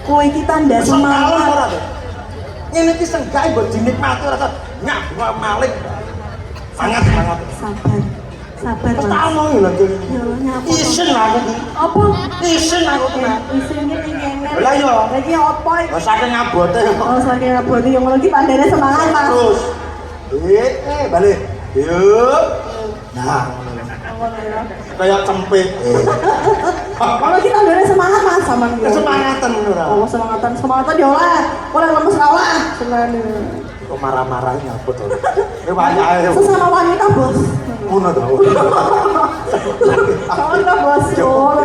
Kowe iki tanda semangat. Ngene iki senggak mbok dinikmati rasa nyabrak maling. Sangat semangat. Sabar. Sabar, Mas. Tak omong lho iki. Ya nyapa. Isen aku iki. Apa? Isen aku tenan. Isin iki ngene. Lah iya. Lah iki apa iki? Wis saking ngabote kok. Oh, saking abote yang ngono iki tandane semangat, Mas. Terus. Balik. Yuk. Nah, kayak cempit. Kalau kita tandane semangat, Mas, sama iki. Kesemangatan ora. Oh, semangatan ya oleh. Oleh lemes ra oleh. Senane. Kok marah-marahin apa to? Wayahe. Sesama wanita, Bos. Ngono to. Wanita, Bos. Oh,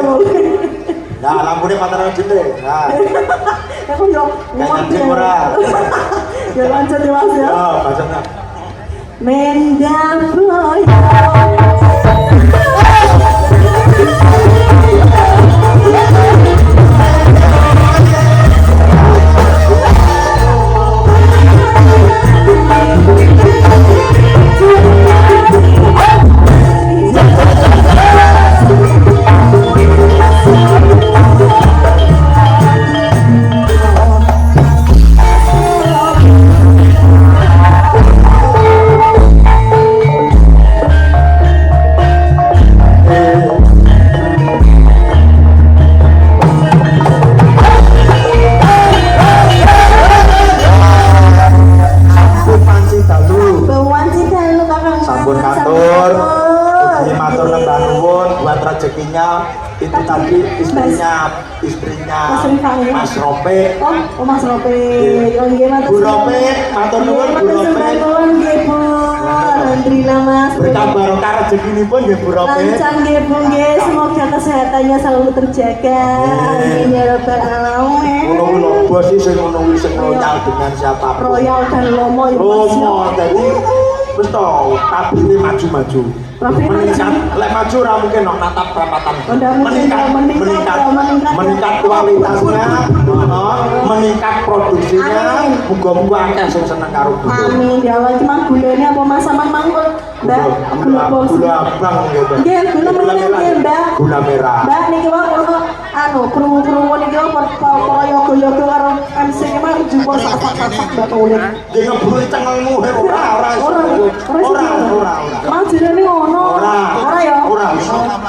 nah, lampune pacaran dhewe. Nah. aku yo Nyanyi ora. Ya lanjut ya, Mas ya. Oh, bacanya. Mendapoyo rezekinya itu tadi istrinya Mas Rope. Oh Mas Rope. Bu Rope, matur nuwun Bu Rope. Nggih Bu. Alhamdulillah Mas. Berkah barokah rezekinipun nggih Bu Rope. Lancar nggih Bu nggih, semoga kesehatannya selalu terjaga. Amin ya rabbal alamin. Ngono bos sing ngono wis royal dengan siapapun. Royal dan lomo ya. Lomo dadi wis to tabine maju-maju. Meningkat, lek maju ora mungkin nok natap perapatan. Meningkat kualitasnya, meningkat produksinya. Muga-muga akeh sing seneng karo gula. Amin ya Allah. Cuma gulanya apa Mas sampean mangkul? Mbak, gula abang gitu. Nggih, gula merah nggih, Mbak. Gula merah. Mbak niki wae krungu-krungu niki kaya yoga-yoga karo MC ki mah jumpa sak-sak Mbak Tulip. Nggih ngeburi cengelmu ora. Mas jenenge ngono. Ora ya. Ora.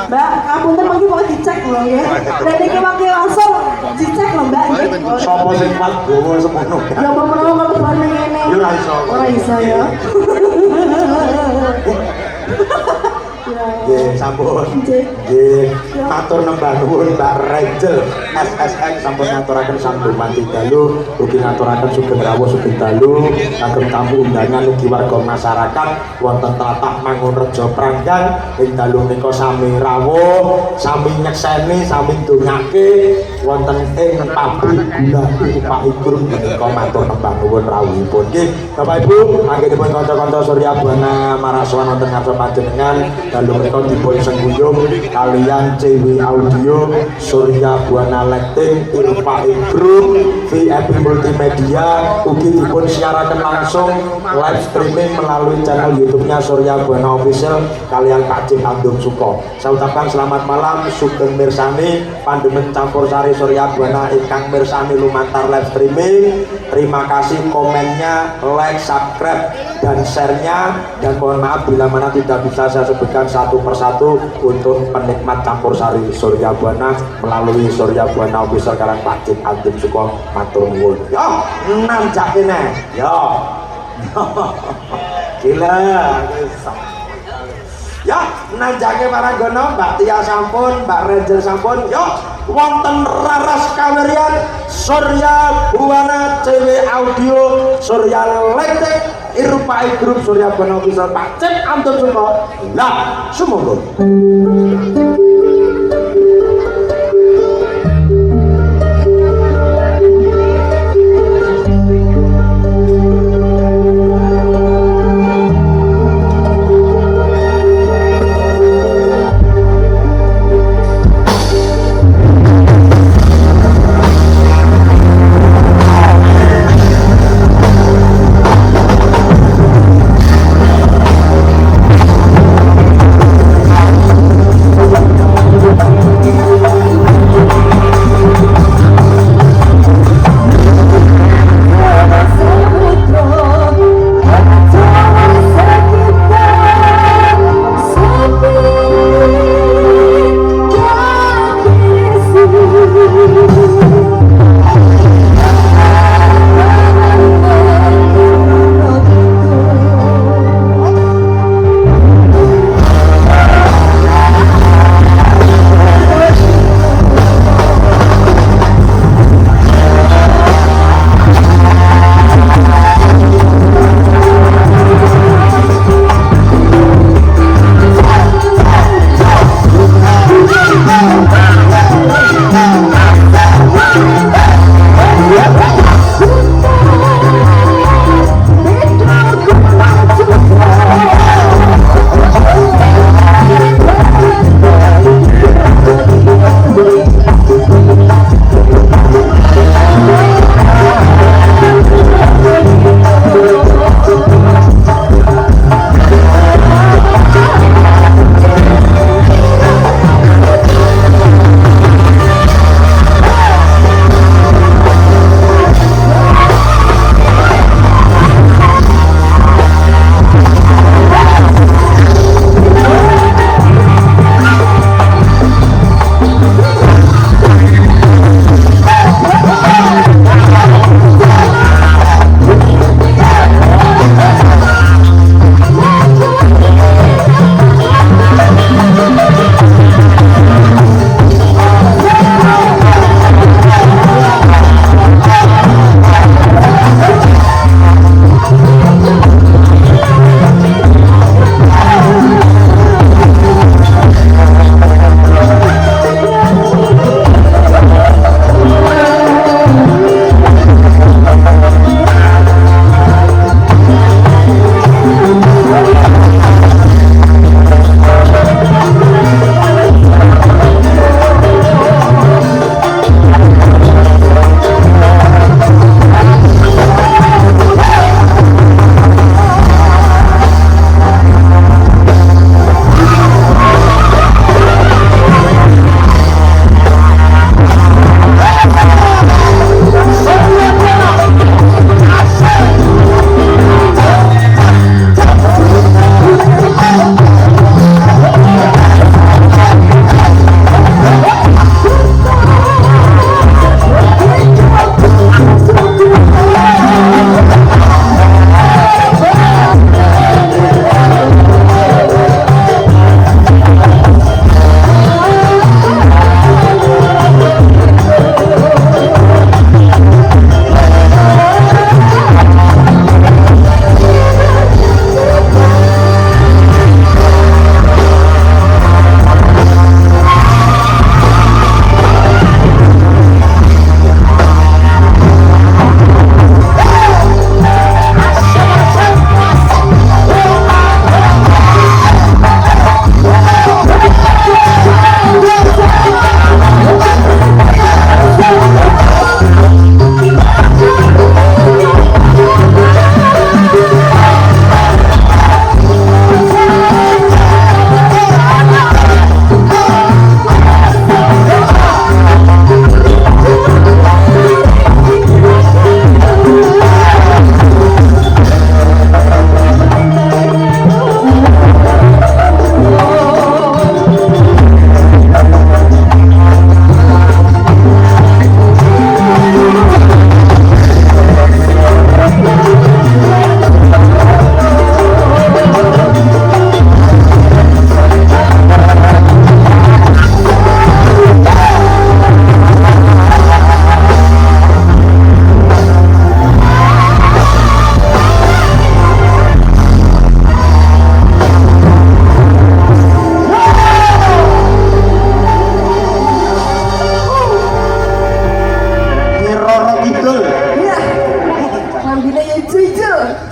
Mbak, ngapunten mengki kok dicek lho nggih. Lah niki mangke langsung dicek lho Mbak nggih. Sopo sing kuat gowo semono. Ya apa menawa kalau bareng ngene. Ya ora iso. Ora iso ya. Nggih, sampun. Nggih, matur nembah nuwun Mbak Rachel SSN sampun ngaturaken sambung mati dalu, ugi ngaturaken sugeng rawuh sugeng dalu kagem tamu undangan ugi warga masyarakat wonten tlatah Mangunrejo Pranggan ing dalu menika sami rawuh, sami nyekseni, sami ndongake wonten ing pabrik gula Pak Igur menika matur nembah nuwun rawuhipun. Nggih, Bapak Ibu, anggenipun kanca-kanca Surya Buana maraswan wonten ngarsa panjenengan dalu menika dipun sengguyung kalian CW Audio, Surya Buana Lighting, Irfai Group, VIP Multimedia, ugi dipun siaraken langsung live streaming melalui channel YouTube-nya Surya Buana Official kalian Pak Cik Andung Suko. Saya ucapkan selamat malam, sugeng mirsani pandemen campur sari Surya Buana ingkang mirsani lumantar live streaming. Terima kasih komennya, like, subscribe dan share-nya, dan mohon maaf bila mana tidak bisa saya sebutkan satu persatu untuk penikmat campur sari Surya Buana melalui Surya Buana Official kalian Pak Cik Andung Suko matur nuwun. Yo, nanjake neh. Yo. Gila. Ya, nanjake Paragono, Mbak Tia sampun, Mbak Rachel sampun. Yo, wonten raras kawerian Surya Buana CW Audio, Surya Lighting, Irfai Group, Surya Buana Official Pak Cik Andung Suko. Lah, sumangga.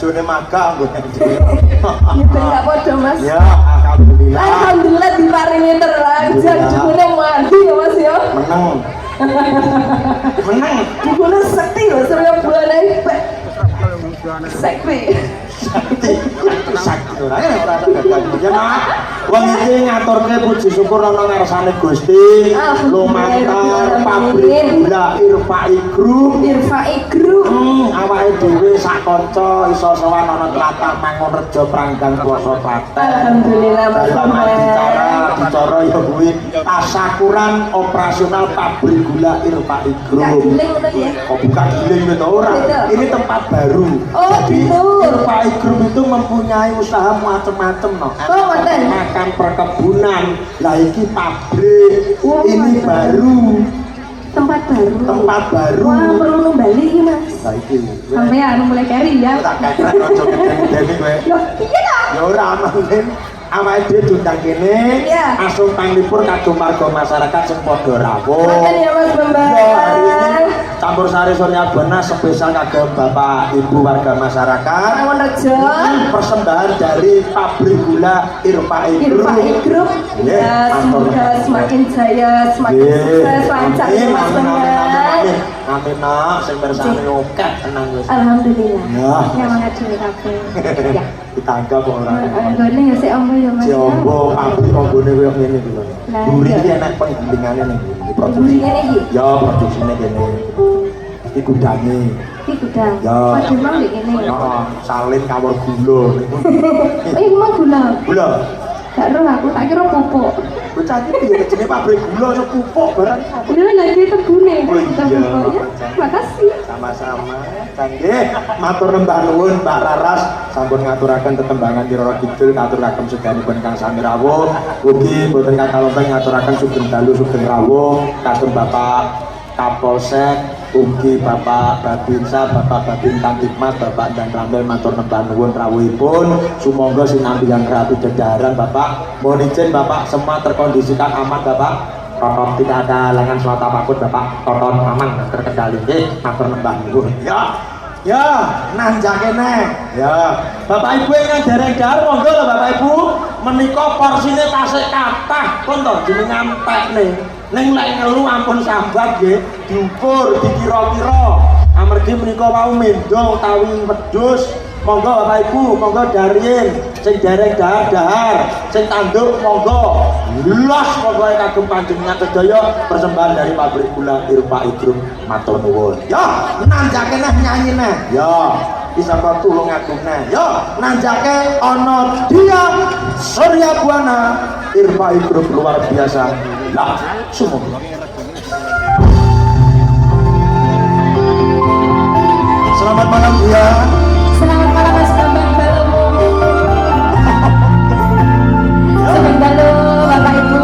bojone magang gue. Gitu nggak podo mas. Ya, alhamdulillah. Alhamdulillah diparingi terang. Jujurnya mandi ya mas ya. Menang. Menang. Dukune sekti loh, Surya Buana Ipe. Sekti. Sakit ora ora ya Mak. Wong iki ngaturke puji syukur ana ngarsane Gusti. Lumantar pabrik gula Irfai Group. Irfai Group. Awake dhewe sak kanca iso sowan ana tlatah Mangunrejo Pranggan Ploso Klaten. Alhamdulillah Mas. Bicara ya kuwi tasakuran operasional pabrik gula Irfai Group. Giling ngono ya. Kok buka giling itu ora. Ini tempat baru. Oh, jadi gitu. Irfai Group itu mempunyai usaha macam-macam no. Oh, Makan perkebunan. Lah iki pabrik. Oh, ini baru. Tempat baru. Tempat baru. Wah, perlu kembali iki Mas. Lah iki. Sampai anu mulai carry ya. Tak kekek ojo gede-gede kowe. Loh, iya dah. Ya ora aman. Awake dhewe diundang kene, Iya. langsung panglipur kagem warga masyarakat sing padha rawuh. Makan ya Mas Bambang. Ya, hari ini campur sari Surya Buana spesial kagem Bapak Ibu warga masyarakat. Mangunrejo. Persembahan dari pabrik gula Irfai Group. Irfai Group. Ya, Ya, semoga semakin jaya, semakin sukses, lancar ya Mas Bambang. Amin nak, sing bersane oke tenang wis. Alhamdulillah. Ya. Ya mangaji kabeh. Ya. Ditangga kok ora. Gone ya sik ombo ya Mas. Si ombo pabrik ombone koyo ngene iki lho. Lah, Duri iya. iki enak penggendingane nih. Duri ngene iki. Ya, produksinya kene. Iki gudange. Iki gudang. Ya. Waduh mang ndek kene. Heeh, salin kawur gula niku. Oh, iki mah gula. Gula. Gak roh aku, tak kira pupuk. Bocah iki piye jenenge pabrik gula sepupuk barang. Lha lagi tebune Oh, kan iya. pupuknya. Makasih. Sama-sama. Canggih. Matur nembah nuwun Mbak Raras sampun ngaturaken tetembangan Roro Kidul katuraken sedanipun Kang Sami rawuh. Ugi boten katalonteng ngaturaken sugeng dalu sugeng rawuh kagem Bapak Kapolsek, ugi Bapak Babinsa, Bapak Babintang Hikmat, Bapak Dan Ramil matur nembah nuwun rawuhipun. Sumangga sinambi yang rapi jajaran Bapak. Mohon izin Bapak semua terkondisikan aman Bapak. Totot tidak ada halangan suatu apapun Bapak. Totot aman dan terkendali. Matur nembah nuwun. Ya, nanjak kene. Ya, Bapak Ibu yang dereng dahar monggo lho Bapak Ibu. Menika porsine tasik kathah pun to jenengan tekne. Ning lek ngelu ampun sambat nggih, diukur, dikira-kira. Amargi menika wau mendong utawi wedhus. Monggo Bapak Ibu, monggo dariin sing dereng dahar-dahar, sing tanduk monggo. Los pokoke kagem panjenengan sedaya persembahan dari pabrik gula Irfai Group. Matur nuwun. Ya, nanjake neh nyanyine. Ya, bisa kok tulung aku neh. Ya, nanjake ana dia Surya Buana Irfai Group luar biasa. Lah, sumur. Selamat malam dia. Selamat malam Mas Bambang Balomo. Sugeng dalu Bapak Ibu.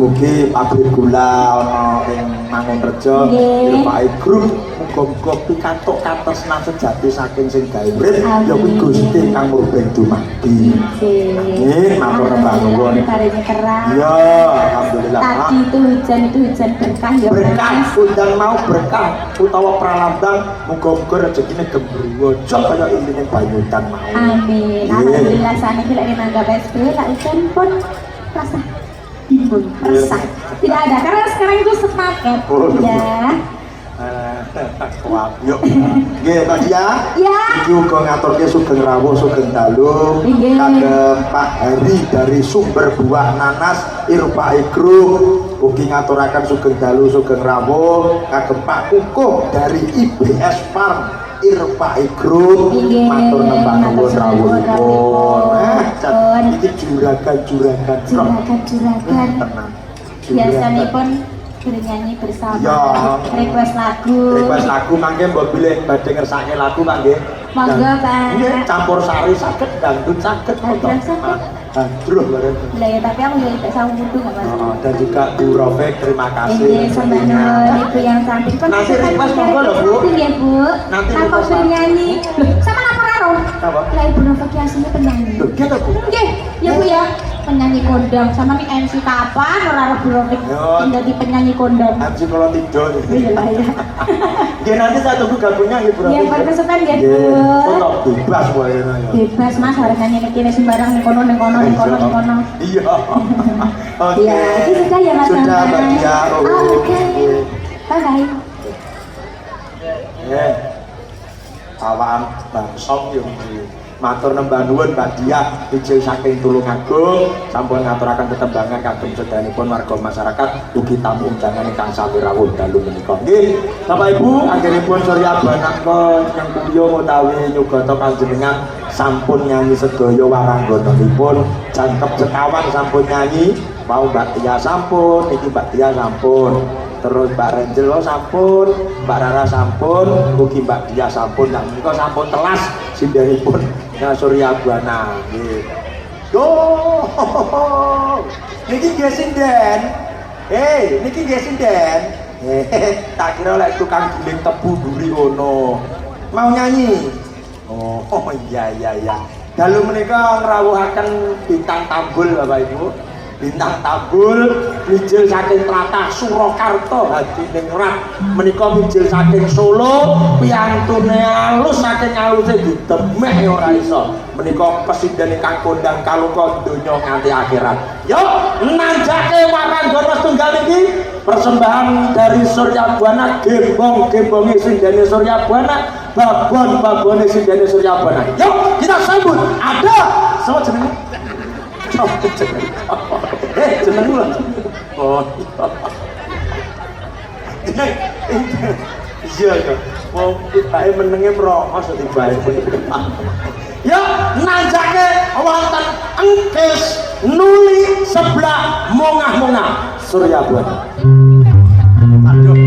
mugi-mugi pabrik gula ana ing Mangunrejo Pak Grup muga-muga pikantuk katresnan sejati saking sing gawe urip ya kuwi Gusti kang murbeng dumadi. Nggih, matur nuwun. Ya, alhamdulillah. Tadi itu hujan berkah ya. Berkah undang mau berkah utawa pralambang muga-muga rezekine gembruwo aja kaya intine banyutan mau. Amin. Alhamdulillah saniki lek nanggap SP lek hujan pun rasa bingung, resah. Tidak ada karena sekarang itu sepaket. Ya. Wah, yuk. Nggih, Pak Dia. Ya. Iki uga ngaturke sugeng rawuh sugeng dalu kagem Pak Hari dari Sumber Buah Nanas Irfai Group. Ugi ngaturaken sugeng dalu sugeng rawuh kagem Pak Kukuh dari IBS Farm Irfai Group. Matur nembah nuwun rawuhipun. Iki juragan-juragan. Juragan. Biasanya pun bernyanyi bersama. Ya. Request lagu mangke mbok bilih badhe ngersake lagu Pak nggih. Monggo Pak. Nggih, campur sari saged, dangdut saged. Andruh bareng. Lah ya tapi aku jadi tak sambung dulu enggak Mas. Dan juga Bu Rofik, terima kasih. Iya, sembahno ibu yang cantik pun. Nanti request monggo lho Bu. Iya Bu. Nanti aku request, Pak. bernyanyi. Loh, sama apa karo? Apa? Lah ibu Rofik aslinya penyanyi. Loh, gitu Bu. Nggih, ya Bu ya. Penyanyi kondang sama nih MC kapan ora Bu Rofik jadi penyanyi kondang. MC kalau tidur. Iya lah ya. Nggih nanti saya tunggu gabungnya nggih Bu Rofik. Iya berkesukaan ya Bu. Tetap bebas wae ya. Bebas Mas, harus nyanyi kene sembarang ning kono. Iya. Oke. Ya, itu sudah ya Mas. Sudah Mbak Dia. Oke. Bye. Awaan bangsong yang matur nembah nuwun Mbak Dia ijil saking Tulungagung sampun ngaturaken tetembangan kagem sedayanipun warga masyarakat ugi tamu undangan ingkang sami rawuh dalu menika. Nggih, Bapak Ibu, anggenipun Surya Banaka yang kuyo utawi nyugata panjenengan sampun nyanyi sedaya waranggananipun jangkep sekawan sampun nyanyi, mau Mbak Dia sampun, iki Mbak Dia sampun. Terus Mbak Renjel sampun, Mbak Rara sampun, ugi Mbak Dia sampun, dan menika sampun telas sindhanipun Surya Buana. Nggih. Duh. Niki nggih sinden. Niki nggih sinden. Tak kira lek tukang giling tebu duri ono. Mau nyanyi? Oh iya. Dalu menika ngrawuhaken bintang tampul Bapak Ibu. Bintang Tabul mijil saking tlatah Surakarta Hadiningrat menika mijil saking Solo piantune alus saking aluse didemeh ora iso menika presiden ingkang kondang kaluka donya nganti akhirat. Yo nanjake waranggana setunggal iki persembahan dari Surya Buana gembong-gembonge sindene Surya Buana babon-babone sindene Surya Buana. Yo kita sambut ada sama jenenge jeneng lu. Oh. Iya ya. Wong titake menenge merokos tibae. Ya nanjake wonten engkes nuli sebelah mongah-mongah Surya Buana. Aduh.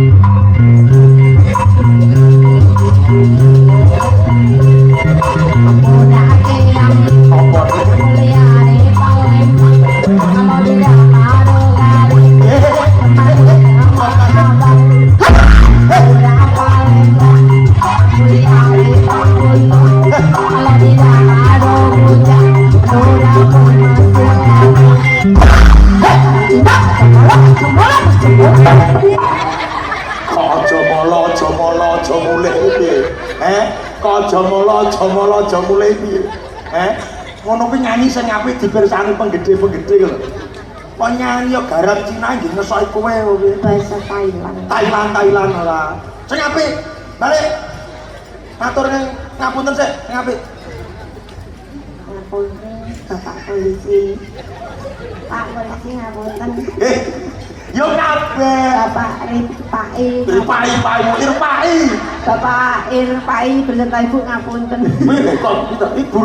Aja mulai piye. Ngono kuwi nyanyi sing apik dipirsani penggede-penggede lho. Kok nyanyi yo garap Cina nggih ngesoki kowe kuwi. Bahasa Thailand. Thailand ora. Sing apik. Balik. Matur ngapunten sik, sing apik. Ngapunten Bapak Polisi. Pak Polisi ngapunten. Yo kabeh. Bapak Irfai. Irfai. Bapak Irfai beserta Ibu ngapunten. Wih, kok kita Ibu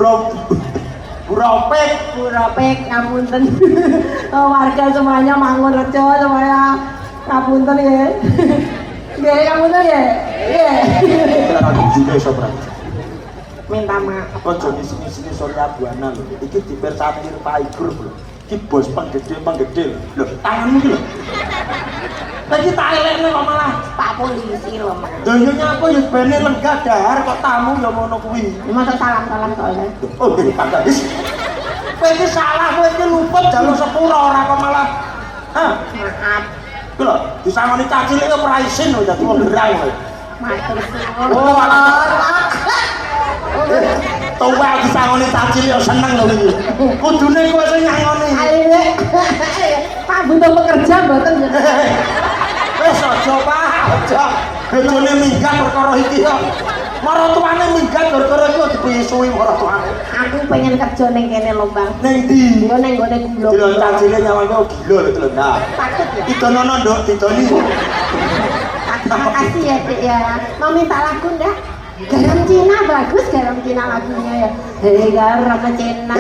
Ropek ngapunten. Warga semuanya Mangunrejo semuanya ngapunten ya. Nggih, ngapunten ya. Nggih. Kita lagi jine sopra. Minta maaf. Ojo ngisi-ngisi Surya Buana lho. Iki dipirsani Irfai Group lho. Ki bos penggede. Lho, tanganmu ki lho. Lagi tak elekne kok malah Pak polisi lho, Mas. doyonya apa ya bene lenggah dahar kok tamu ya ngono kuwi. Masa salam-salam soalnya. Oh, iki kagak wis. Kowe iki salah, kowe iki luput jalur sepuro ora kok malah. Hah? Maaf. Ku lho, disangoni cacil iki ora isin lho dadi wong gerang kowe. Matur suwun. Oh, Tuwa disangoni cacil ya seneng lho iki. Kudune kowe sing nyangoni. Ayo, Pak butuh pekerja mboten ya. Wis aja Pak, aja. Bojone minggat perkara iki kok. Maratuane minggat gara-gara iku dipisuwi maratuane. Aku pengen kerja ning kene lho, Bang. Ning ndi? Yo ning gone gulung. Delok cacile nyawane gila lho delok. Nah, Takut ya. didonono nduk, didoni. Terima kasih ya, Dek ya. Mau minta lagu ndak? Garam Cina bagus, garam Cina lagunya ya. Hei garam Cina.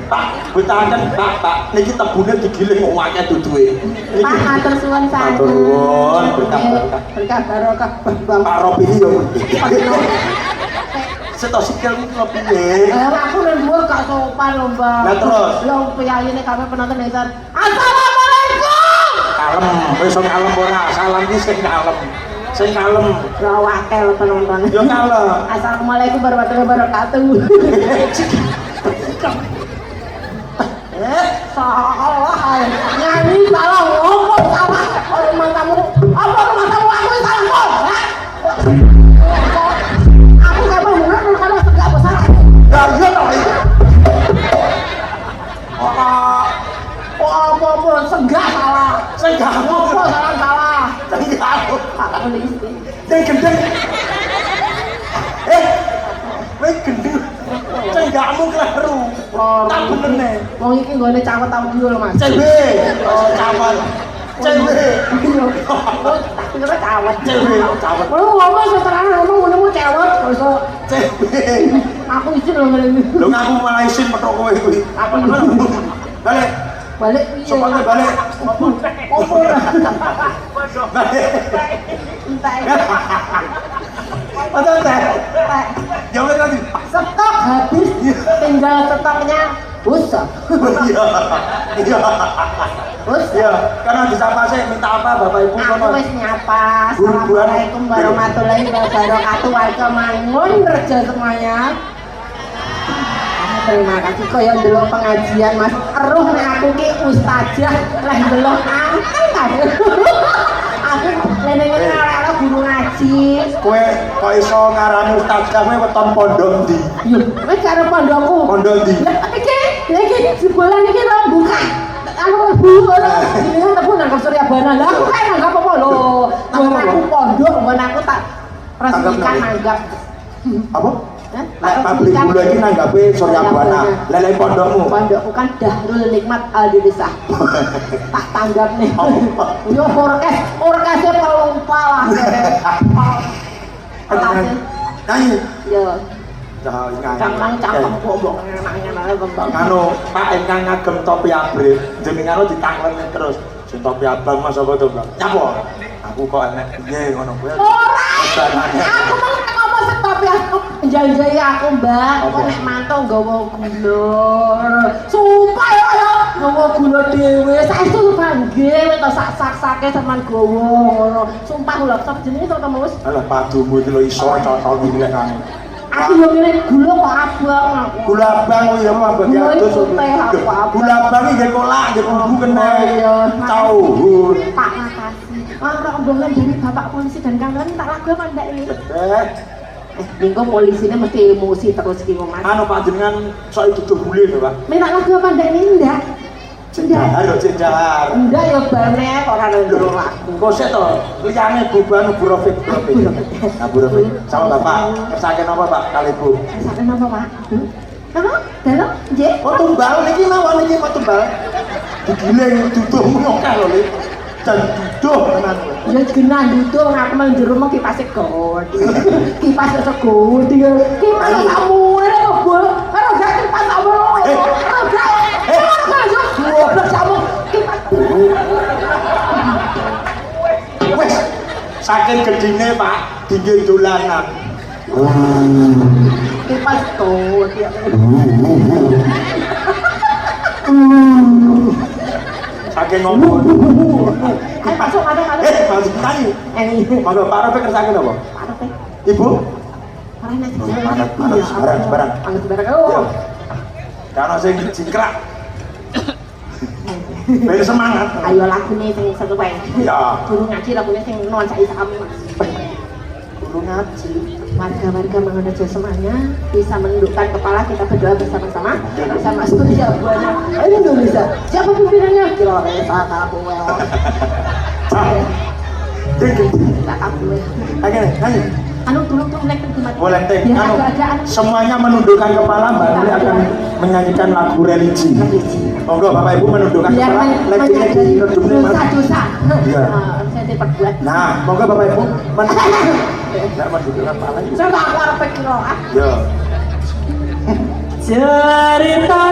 Pak, betakan Pak, niki tebune digiling wong akeh duduhe. Pak matur suwun sanget. Matur nuwun, berkah. Berkah barokah Bang. Pak Robi iki yo. Seto sikilmu kok piye? Aku nang dhuwur gak sopan lho, Bang. Lah terus? Lho piyayine kabeh penonton nonton. Assalamualaikum. Kalem, wis kalem ora, salam iki sing kalem. Sing kalem. Rawakel penonton. Yo kalem. Assalamualaikum warahmatullahi wabarakatuh. Salah nyanyi salah ngomong salah rumah kamu apa rumah kamu aku yang salah kok aku gak mau bener kalau gak besar Ya iya toh. apa senggah salah Senggah apa salah Senggah. aku polisi Sing gendeng. Kowe gendeng. Senggahmu kleru. Tak benerne. wong iki nggone cawet audio lho Mas Cewek. Oh, cawan. Cewek. tak kira cawet Cewek, cawan. lu ngomong setelah ngomong ngomong cewek kok Cewek. aku izin lho ngene Lho ngaku malah isin petok kowe kuwi. Apa? Balik. balik piye Sopane balik. opo Balik. entek Ada teh. Jawab lagi. stok habis tinggal stoknya busa Iya. Iya. busa Iya, karena disapa sih minta apa Bapak Ibu aku kono. wis nyapa Buru-buruan. assalamualaikum warahmatullahi wabarakatuh warga Mangun kerja semuanya. Terima kasih kaya ndelok pengajian Mas eruh nek aku ki ustazah leh ndelok angkel kan aku lene-lene ora guru ngaji Kowe kok iso ngarani ustazah kowe weton pondok ndi? yo wis karo pondokku Pondok ndi? lah iki jebolan iki ora buka aku mlebu ngono ini aku nang Surya Bana lah aku kan enggak apa-apa lho aku pondok ngono aku tak resmikan anggap Apa? Nek pabrik gula iki nanggape Suryabana. Lele pondokmu. Pondokku kan Dahrul Nikmat Al-Dirisah. Tak tanggap nih. Yo orkesnya pelumpal Nyanyi. Yo, Cah ingat. cangkem bobok enak-enak kembang. Anu, Pak ingkang ngagem topi abrit, jenengan ditangkleni terus. Sing topi abang Mas apa to, Bang? Nyapa? Aku kok enek piye ngono kuwi. Ora. Aku mau ngomong tapi aku janji aku, Mbak. Kok nek mantuk nggawa gula. Sumpah ya nggawa gula dhewe. Saestu bangge wis to sak-sake sampean gawa ngono. Sumpah lho, sapa jenenge to kamu wis. Alah padumu iki lho iso cocok iki lek kang. Aku yo ngirim gula kok abang aku. Gula abang kuwi ya mah bagi Gula adus. itu teh apa abang? Gula abang iki nggih kolak, nggih bumbu kena. Iya. Cauhur. Pak makasih. Rombongan dari Bapak Polisi dan kawan tak lagu apa ndak ini? Minggu polisinya mesti emosi terus ki ngomong. Anu panjenengan sok duduh bule to, Pak. Minta lagu apa ndak ini ndak? Cendahar yo cendahar. Enggak ya barne ora ndelok lagu. Engko sik to, liyane buban Bu Rofik. Nah, Bu Rofik. Sama Bapak, kersake napa Pak kali Bu? Sampe napa, Pak? Apa? Dalam? Nggih. Oh tumbal niki mawon iki mau tumbal. Digiling duduhmu akeh lho, Lik. Dan duduh tenan. Ya genah duduk aku mang jero mung kipas gede. Kipas segede. Kipas kamu ora kebul. Karo gak kipas kamu. Goblok kamu. Kipas. Wes, saking gedine Pak, dingin dolanan. Kipas gede. saking ngomong. Masuk. Masuk tadi. Monggo Pak Rafiq kersake napa? Ibu? Barang. Oh. Karena sing jingkrak. Ben semangat. Ayo lagune sing sesuai. Ya. Guru ngaji lagune sing nuansa Islam Mas. Guru ngaji. Warga-warga mengenai semuanya bisa menundukkan kepala, kita berdoa bersama-sama bersama studi abuannya. Ayo Indonesia. Siapa pimpinannya? Kiloresa Kapuel. Tak Kapuel. Ayo. Anu tolong naik ke tempat. Boleh teh. Biar Anu agak-agakan. semuanya menundukkan kepala, Mbak Nuli akan menyanyikan lagu religi. Monggo Bapak Ibu menundukkan Biar kepala. menyadari dosa-dosa. Iya. Saya diperbuat. Nah, monggo Bapak Ibu menundukkan kepala. Saya nggak keluar pikir Yo. cerita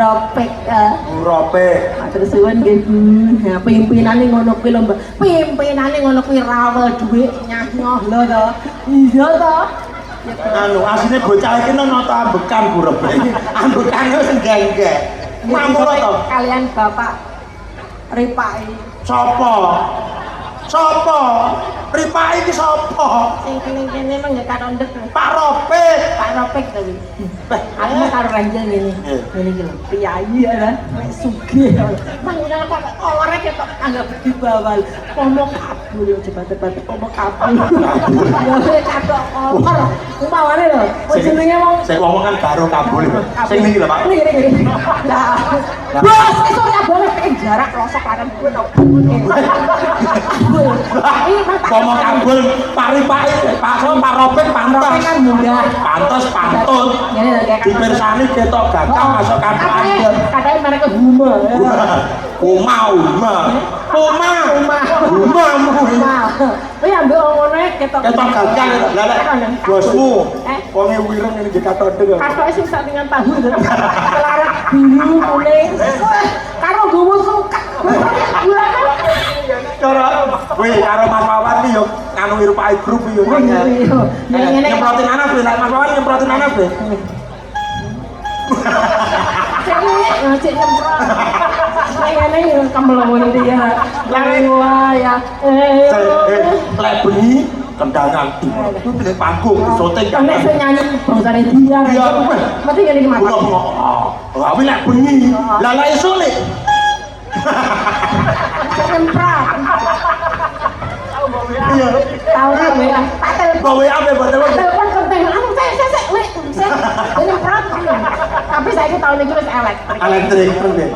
Ropek. Urope. Matur suwun nggih Bu. Ha pimpinane ngono kuwi lho Mbak. Pimpinane ngono kuwi rawel dhuwit nyah-nyoh lho to. Iya to. Anu asine bocah iki nata ambekan Bu Ropek. Ambekane wis enggak. Mamula to. Kalian Bapak Ripai. Sapa? Sapa? Ripai iki sapa? Sing kene mah nggak katondek. Pak Ropek. Pak Ropek tadi. Aku karo Ranjel ngene. Ngene iki lho. Priyayi ya, nek sugih. Mangga kok ora ketok anggap dibawal. Pomo kabul yo cepat-cepat pomo kabul. Ya wis katok kotor. Umpamane lho, jenenge wong Sing ngomong kan karo kabul. Sing niki lho Pak. Ngene. Lah. Bos, iso ya boleh jarak rosok laran kuwi to. Ngomong kabul Pak Ripai, Pak So, Pak Ropek pantas. Kan mudah. Pantas pantun. Ngene lho kayak Dipirsani ketok gagah masuk kantor andel. Katanya mereka Huma. Uma. Oh ya mbak ngomongnya ketok Gagah lha lek bosmu. Wonge wireng ngene iki katondek. Katoknya sing sampingan tahu itu kelarat biru kuning karo gowo suka Karo Mas Wawan iki yo nganu Irpai Group yo. Nyemprotin anak be, Mas Wawan nyemprotin anak be. Cek nyemprot ngene yo kemlongon iki ya wah ya Lek bengi kendangan itu pilih panggung syuting kan. nek sing nyanyi bangsane dia mesti ngene iki mata tapi lek bengi lah esuk lek cek nyemprot iya tahu ra kowe tak gawe ape boten telepon penting anu sik wek nyemprot tapi saiki tahun iki wis elektrik prene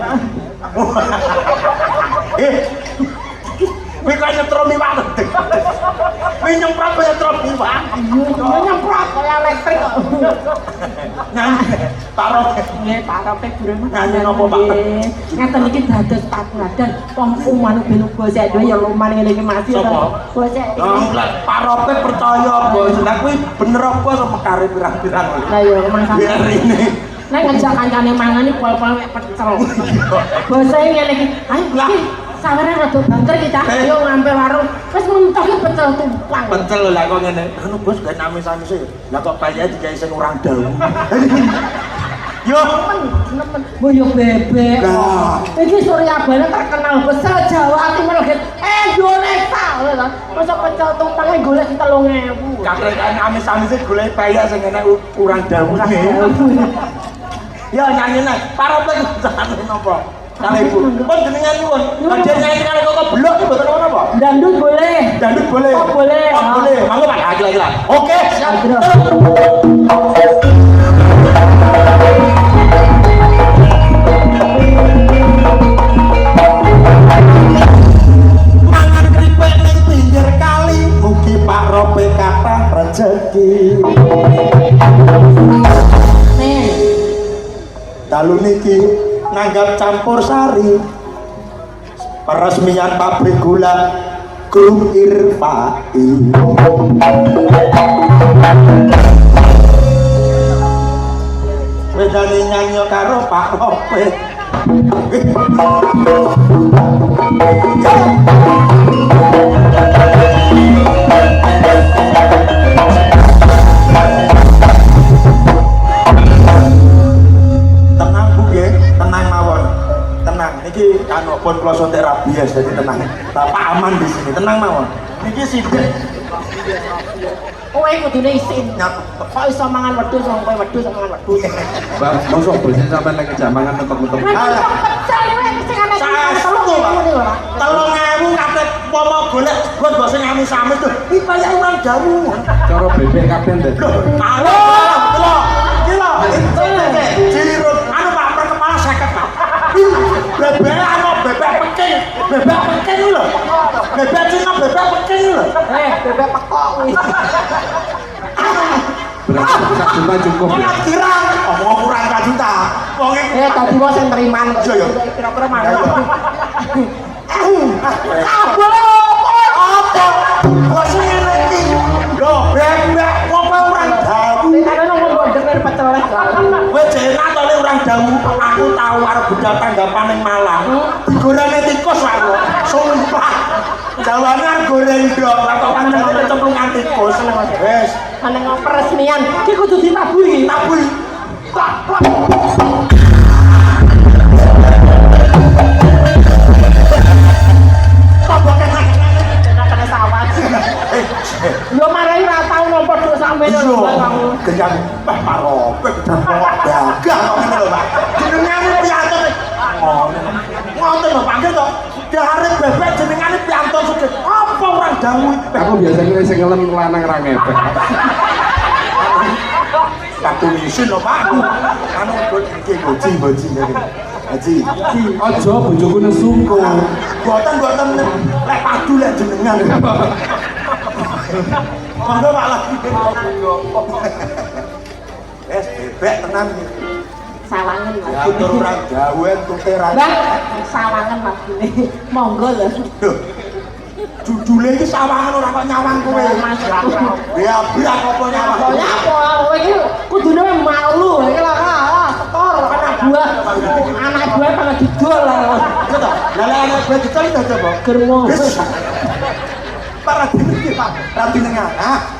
Wih kok nyetrum iwak ngedek. Wih nyemprot kok nyetrum iwak. Iya, nyemprot kaya elektrik kok. Nyanyi Pak Ropek. Nggih, Pak Ropek durung Nyanyi napa Pak? Ngeten iki dados patuladan wong umane ben bosek dhewe ya luman ngene iki Mas. Bosek. Lah Pak Ropek percaya bos. Lah kuwi bener apa sama kare pirang-pirang lho. Lah ya rumah sampe. Biar ini. Nek ngajak kancane mangan iki pol-pol mek pecel. Bosek ngene iki. Ayo iki saweran rada banter kita. Ayo ngampe warung. Wis mentok iki pecel tumpang. Pecel lho lah kok ngene. Anu bos gak nami-sami. Lah kok bayar digawe sing urang dawu. Yo nemen boyo bebek. Iki Suryabana terkenal besar Jawa Timur Indonesia lho to. Mosok pecel tumpang golek 3.000. Kakrekan amis-amis golek bayar sing ngene urang dawu. Ya nyanyi nek Pak Ropek jane napa? Kali ibu. Pun jenengan nuwun. Badhe nyanyi kali kok blok iki mboten apa? Dangdut boleh. Dangdut boleh. Oh, boleh. Oh, boleh. Mangga Pak, gila-gila. Oke, siap. Mangan kripik ning pinggir kali, mugi Pak Ropek kathah rejeki. Nih. Dalu niki nanggap campur sari peresmian pabrik gula Grup Irfai. Wedane nyanyi karo Pak Ropek. Tenang Bu nggih, tenang mawon. Tenang, niki anu pun kula suntik rabies jadi tenang. Bapak aman di sini, tenang mawon. Niki sithik. Kowe kudune isin. Kok iso mangan wedhus wong kowe wedhus mangan wedhus. Bang, mosok bersin sampean lagi jamangan mentok-mentok. Alah. Saestu, Pak. 3.000 kabeh pomo golek gon mbok sing amis-amis tuh. Iki bayar urang dawu. Cara bebek kabeh ndek. Halo, kilo. Jirut anu Pak per kepala 50, Pak. Bebek anu bebek peking. Bebek peking lho. Bebek Cina bebek peking lho. Bebek pekok kuwi. Berarti 1 juta cukup ya. Ora kirang. Omong kurang 1 juta. Wong Dadi wong sing teriman kok. Iya, iya. Kira-kira mana? apa? Bos ngene iki. Lho, bebek apa urang dawu? Karena nunggu denger pecel. Kowe jenak to urang dawu. Aku tahu tanggapan yang Malang digorengnya tikus aku sumpah jawabannya goreng dok atau panjangnya kecemplungan tikus wes Ana peresmian iki kudu ditabui tabui kena sawah yo marai ora tau nampa dhuk sampeyan lho kenyang parope dagang kok ngene lho Pak jenengane piantun ngoten lho Pak to dare bebek jenengane piantun sugih apa orang dawuh Aku biasa kira sing ngelem lanang ra ngepek. Satu isin lho Pak anu iki boji Haji Aja bojoku nesu kok. boten lek padu lek jenengan monggo Pak lagi wes bebek tenan sawangan ya tur ora gawe tutir ra Mbak sawangan magine monggo lho judule iki sawangan ora kok nyawang kowe ya brak apa nyawang pokoknya apa kowe iki kudune malu iki lho setor anak buah malah didol lah anak buah didol itu apa germo para diniki Pak radinengan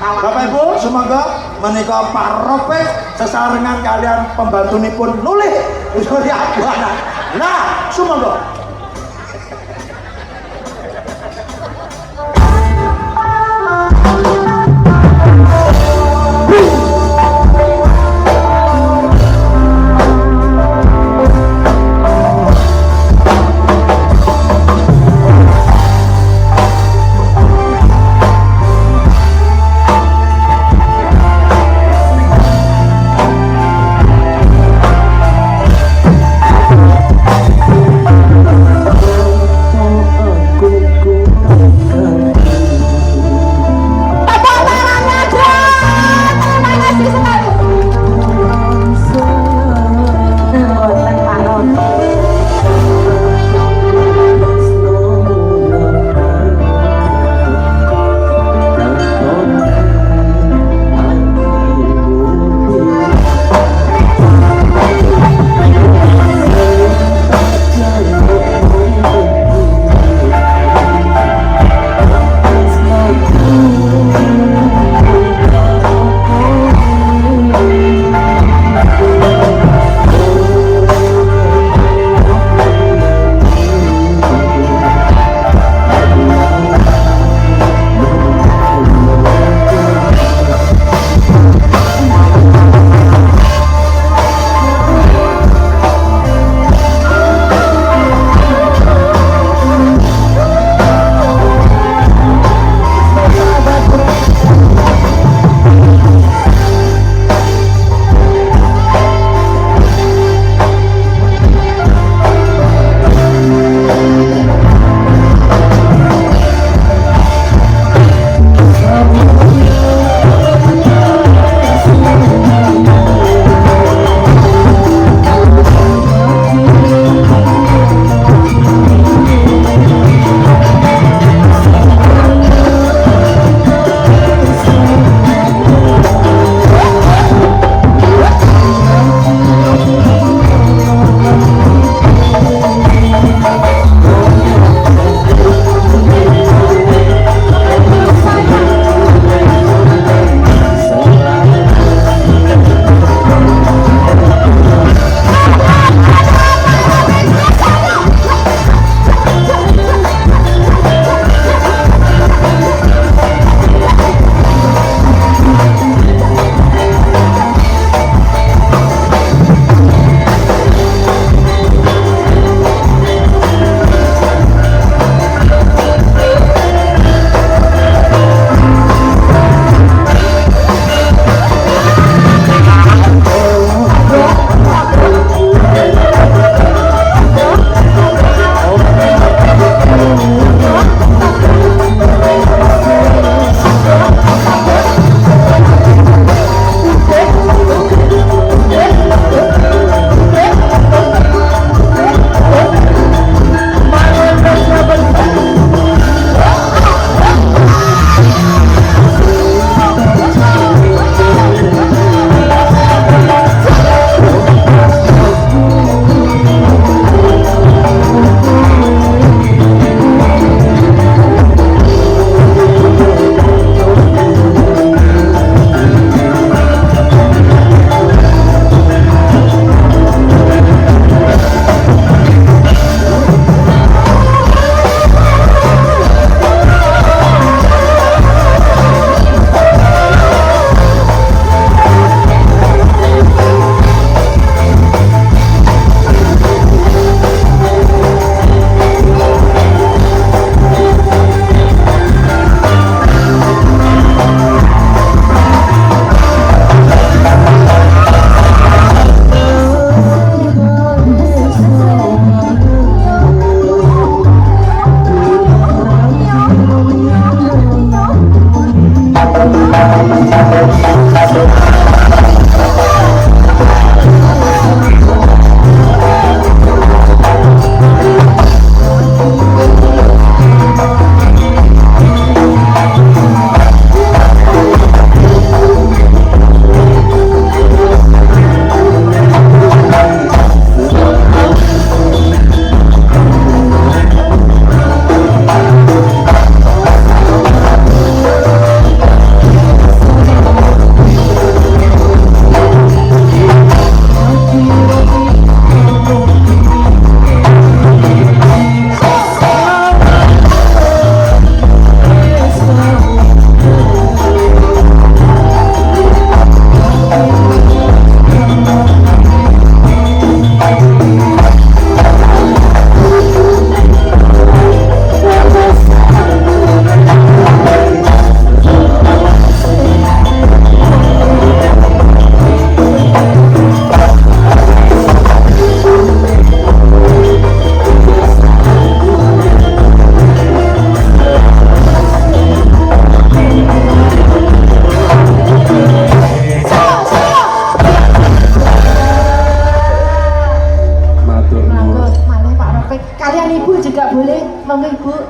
Bapak Ibu semoga menika Pak Ropek sesarengan kalian pembantunipun nulih Wisuri Abuana nah semoga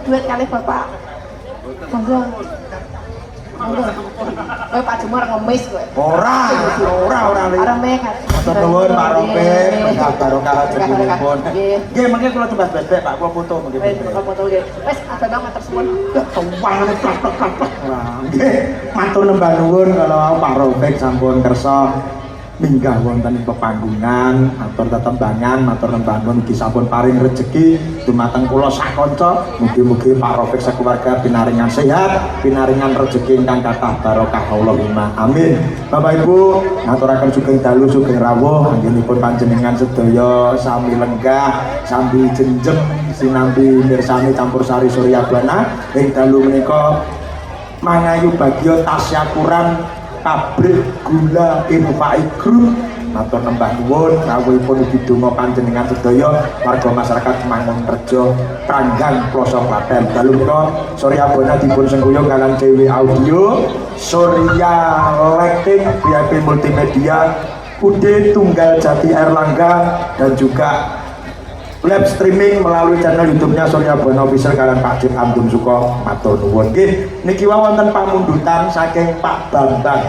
duit kali bapak. Monggo. Monggo. Kowe Pak Jumur ngemis kowe. Ora li. Ora mekat. Matur nuwun Pak Robek, berkah barokah rezekinipun. Nggih, mengke kula coba bebek Pak, kula foto mengke. Foto nggih. Wis abang matur suwun. Tuwang plak-plak. Nggih, matur nembah nuwun kalau Pak Robek sampun kersa minggah wonten ing pepanggungan, matur tetembangan, matur nembah nuwun ugi sampun paring rejeki dumateng kula sakanca. Mugi-mugi Pak Robek sakeluarga pinaringan sehat, pinaringan rejeki ingkang kathah barokah Allahumma amin. Bapak Ibu, ngaturaken sugeng dalu sugeng rawuh anggenipun panjenengan sedaya sami lenggah, sami jenjem sinambi mirsani campursari Surya Buana ing dalu menika mangayu bagya tasyakuran pabrik gula Infai Group. Matur nembah nuwun rawuhipun ugi donga panjenengan sedaya warga masyarakat Mangunrejo Pranggang Ploso Klaten. Dalu menika Surya Buana dipun sengkuyung kalian CW Audio, Surya Lighting, VIP Multimedia, UD Tunggal Jati Erlangga, dan juga live streaming melalui channel YouTube-nya Surya Buana Official kalian Pak Cip Amdum Suko. Matur nuwun. Nggih, niki wonten pamundutan saking Pak Bambang.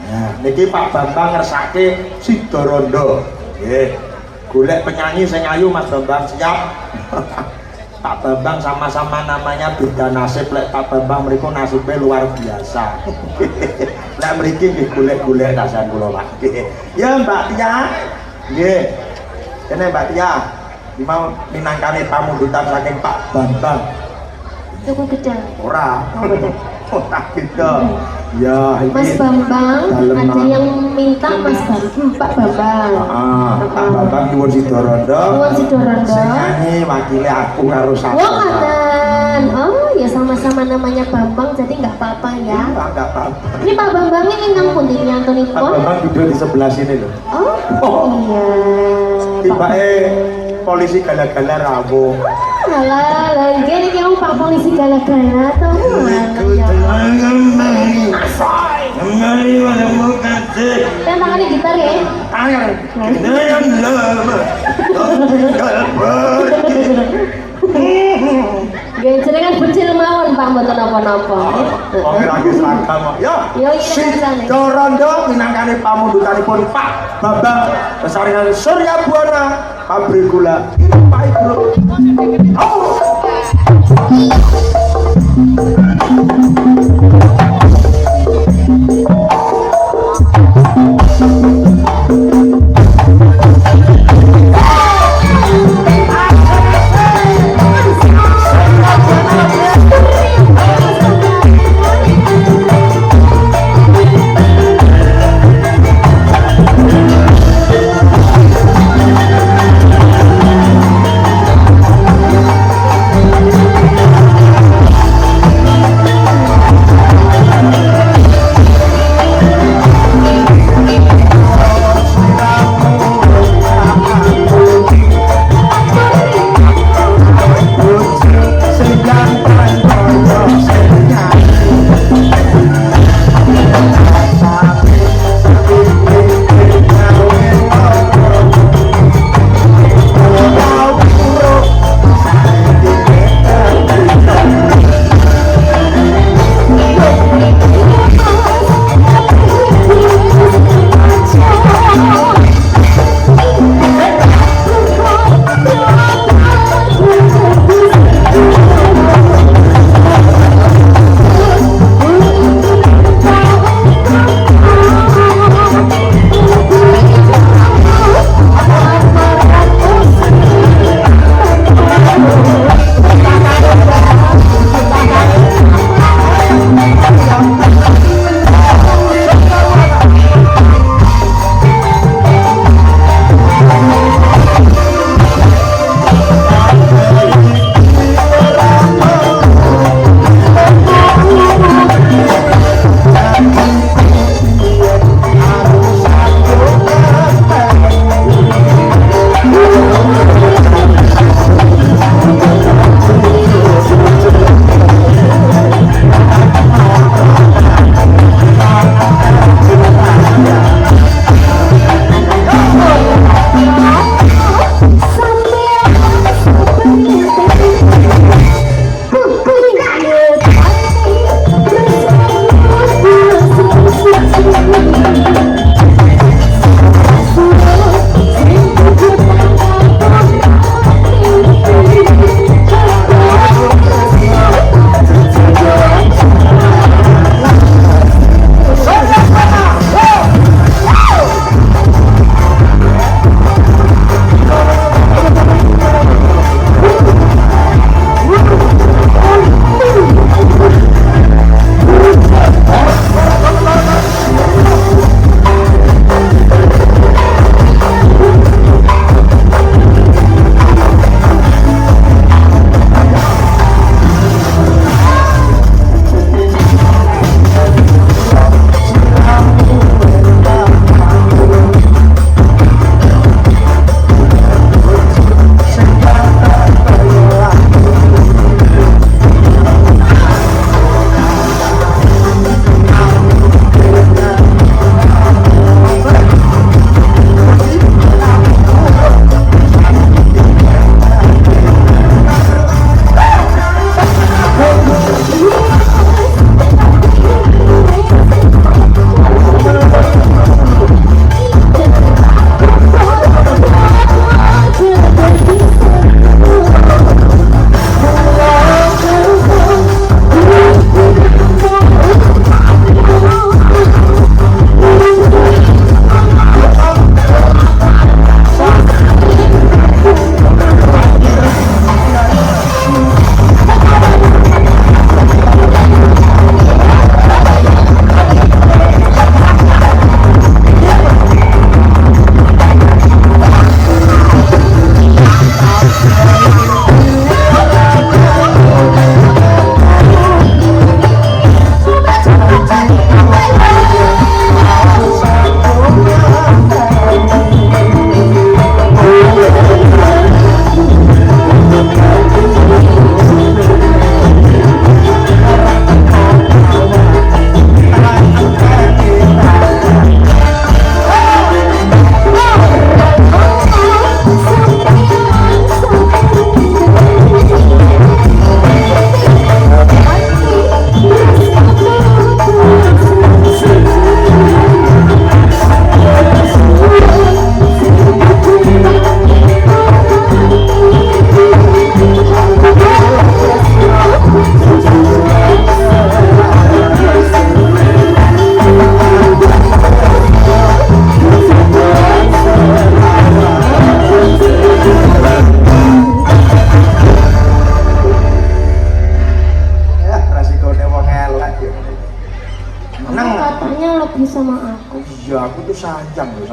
Nah, niki Pak Bambang ngersake Sidorondo. Nggih. Golek penyanyi sing ayu Mas Bambang, siap. Pak Bambang sama-sama namanya beda nasib. Lek Pak Bambang mriku nasibnya luar biasa. Lek mriki nggih golek-golek dasan kula Pak. Ya Mbak Tia. Nggih. Kene Mbak Tia. Mau minangkane pamundutan saking Pak Bambang. Cukup gedang. Ora. Oh, betul. Ora beda. Ya, iki Mas Bambang, ada yang minta Mas Pak Bambang. Pak Bambang nyuwun Sidorondo. Nyuwun Sidorondo. Sing nyanyi wakile aku karo Sapa. Wong ngoten. Oh, ya sama-sama namanya Bambang jadi nggak apa-apa ya. Enggak apa-apa. Ini Pak Bambangnya ingkang pundi Pak nyantunipun? Bambang duduk di sebelah sini loh. Oh, iya. Tibake polisi gala-gala rawuh. Alah, nggih niki Pak polisi gala-gala to. Tantangannya gitar ya? Gak jenengan becil mawon Pak mboten napa-napa. Wong lagi seragam kok. Ya. Yo iki rasane. Sidorondo minangkane pamundutanipun Pak Bambang besaringan Surya Buana pabrik gula Infai Group.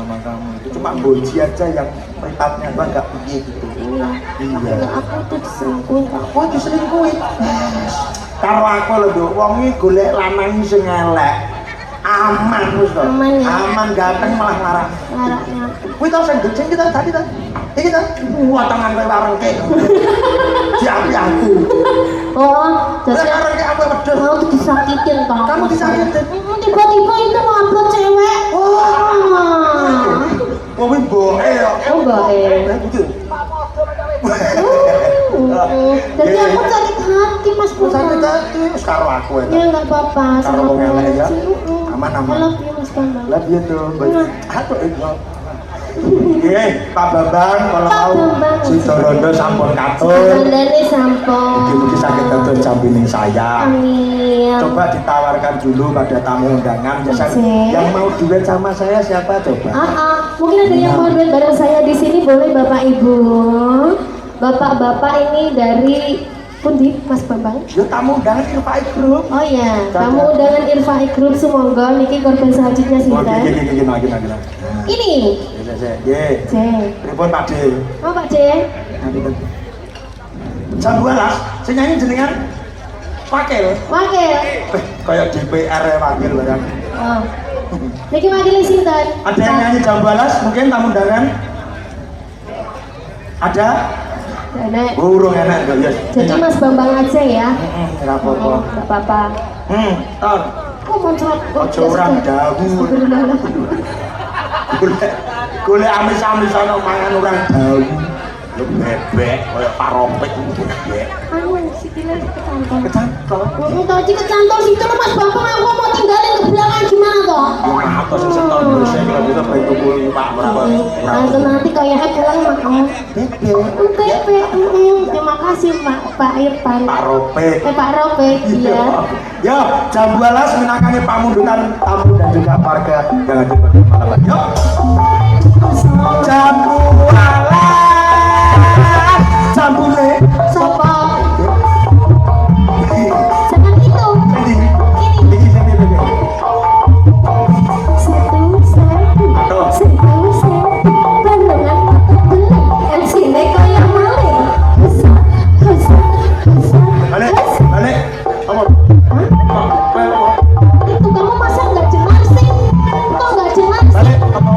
sama kamu itu cuma Boji aja yang perikatnya tuh agak begini gitu. Iya. Aku tuh diselingkuhin kok. Oh diselingkuhin. Karo aku lho Nduk, wong iki golek lanang sing elek. Aman wis to. Aman ya? Aman ganteng malah larang. Laraknya. Kuwi tau sing sing kita tadi ta. Iki ta. Wah tangan kowe warengke. Diapi aku. Oh, jadi Warengke aku wedhus. mau disakitin toh. Kamu disakitin. Tiba-tiba itu ngupload cewek. Wah. Wong kuwi mboke ya. Oh, mboke. Gitu. Jadi aku sakit hati Mas Bambang. Sakit hati wis karo aku ya. Ya nggak apa-apa. Karo wong elek ya. Aman-aman. I love you Mas Bambang. Lah piye to, Mbak? Aduh itu. Nggih, Pak Bambang kalau Pak mau Bambang. Sidorondo sampun katur. Bandane sampun. Mungkin sakit dados jambining saya. Amin. Coba ditawarkan dulu pada tamu undangan. Biasa Oke. yang mau duet sama saya siapa coba? Mungkin ada yang mau duet bareng saya di sini, boleh Bapak Ibu. Bapak-bapak ini dari pundi Mas Bambang? Yo tamu undangan Irfai Group. Oh iya, kamu undangan Irfai Group Sumangga niki korban selanjutnya Oh, sinten? gini. Ini. Nggih. C. Pripun Pak De? Oh Pak C. Jam 12, sing nyanyi jenengan Wakil. Wakil. Kayak DPR ya wakil barang. Oh. Niki wakil sinten? Ada yang nyanyi jam 12 mungkin tamu undangan? Ada? Nenek. Burung enak enggak ya? Jadi Mas Bambang aja ya. Enggak apa-apa. Enggak apa-apa. Tor. Kok muncrat? Ojo orang dawu. Golek amis-amis ana mangan orang dawu. Lu bebek koyo paropek bebek. Anu sikile kecantol. Kecantol. Tadi kecantol situ loh Mas Bambang, aku mau tinggalin ke belakang gimana toh? Apa sih setor Indonesia kalau kita baik tukul Pak berapa? Nanti kayaknya pulang makan Bebek. bebek. Terima kasih Pak Irfan. Pak Ropek. Pak Ropek, iya. Yo, jam 12 menangani pamundutan tamu dan juga warga yang hadir pada malam ini. Yo. Jam 12. Jambule. Sopo? Jangan itu. Ini. Satu. Pandangan beli. MC-nya kayak maling. Balik. Apa? Itu kamu masa nggak jelas sih? Kok nggak jelas sih? Balik. Apa?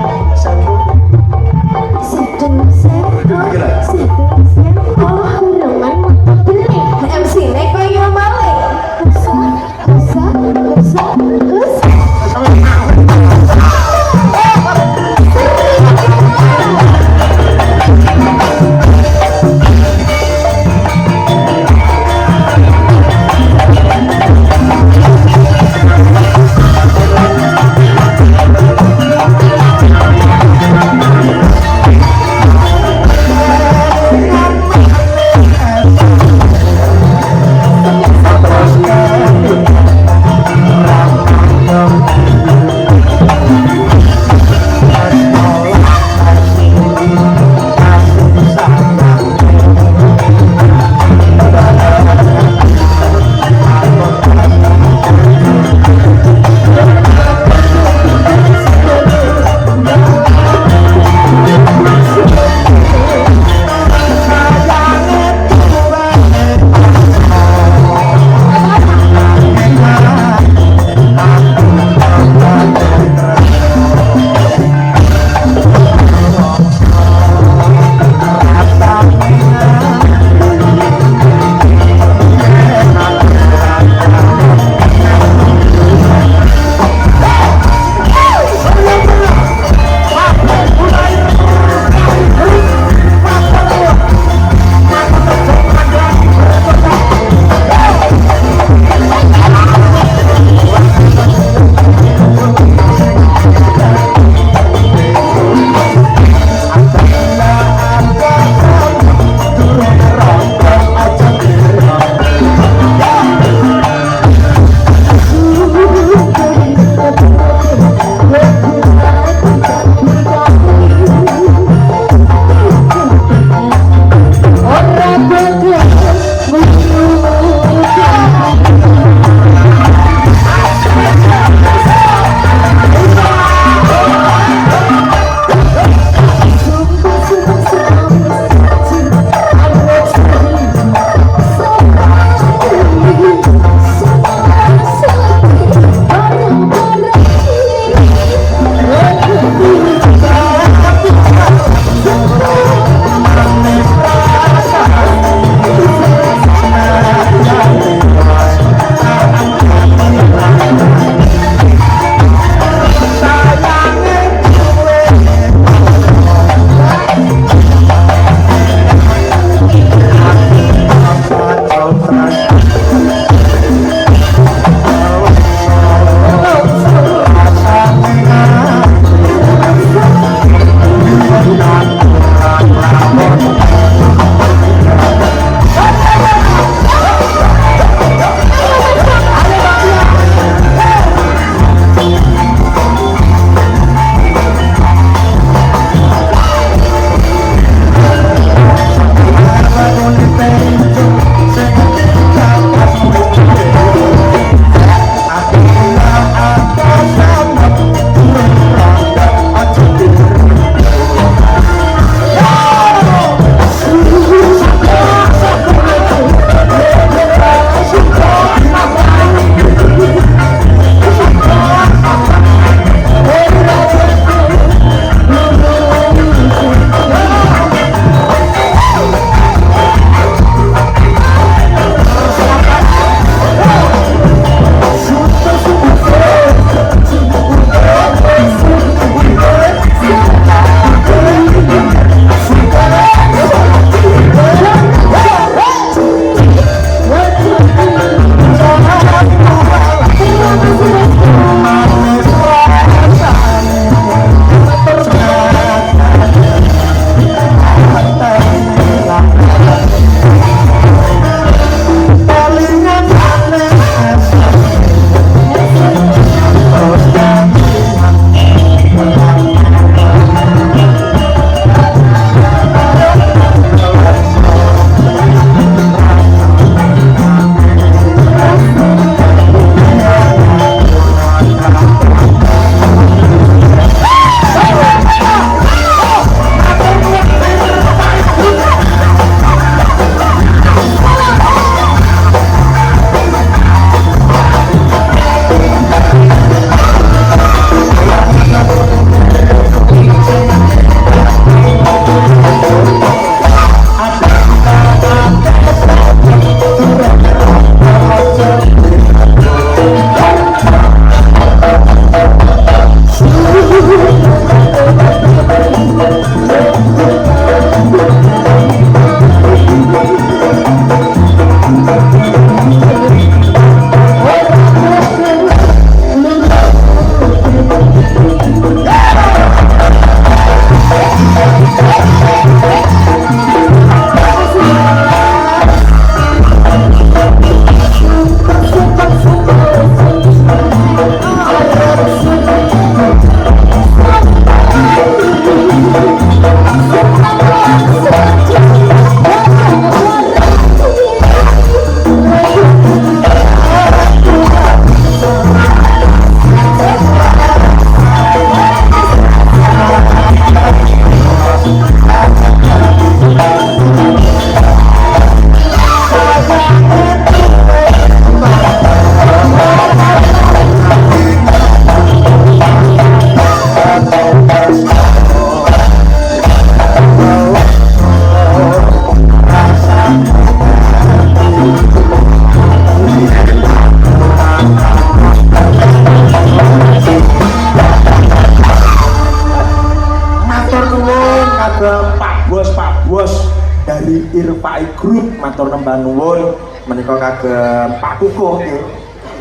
dari Irfai Group matur nembang nuwun menika kagem Pak Kukuh nggih.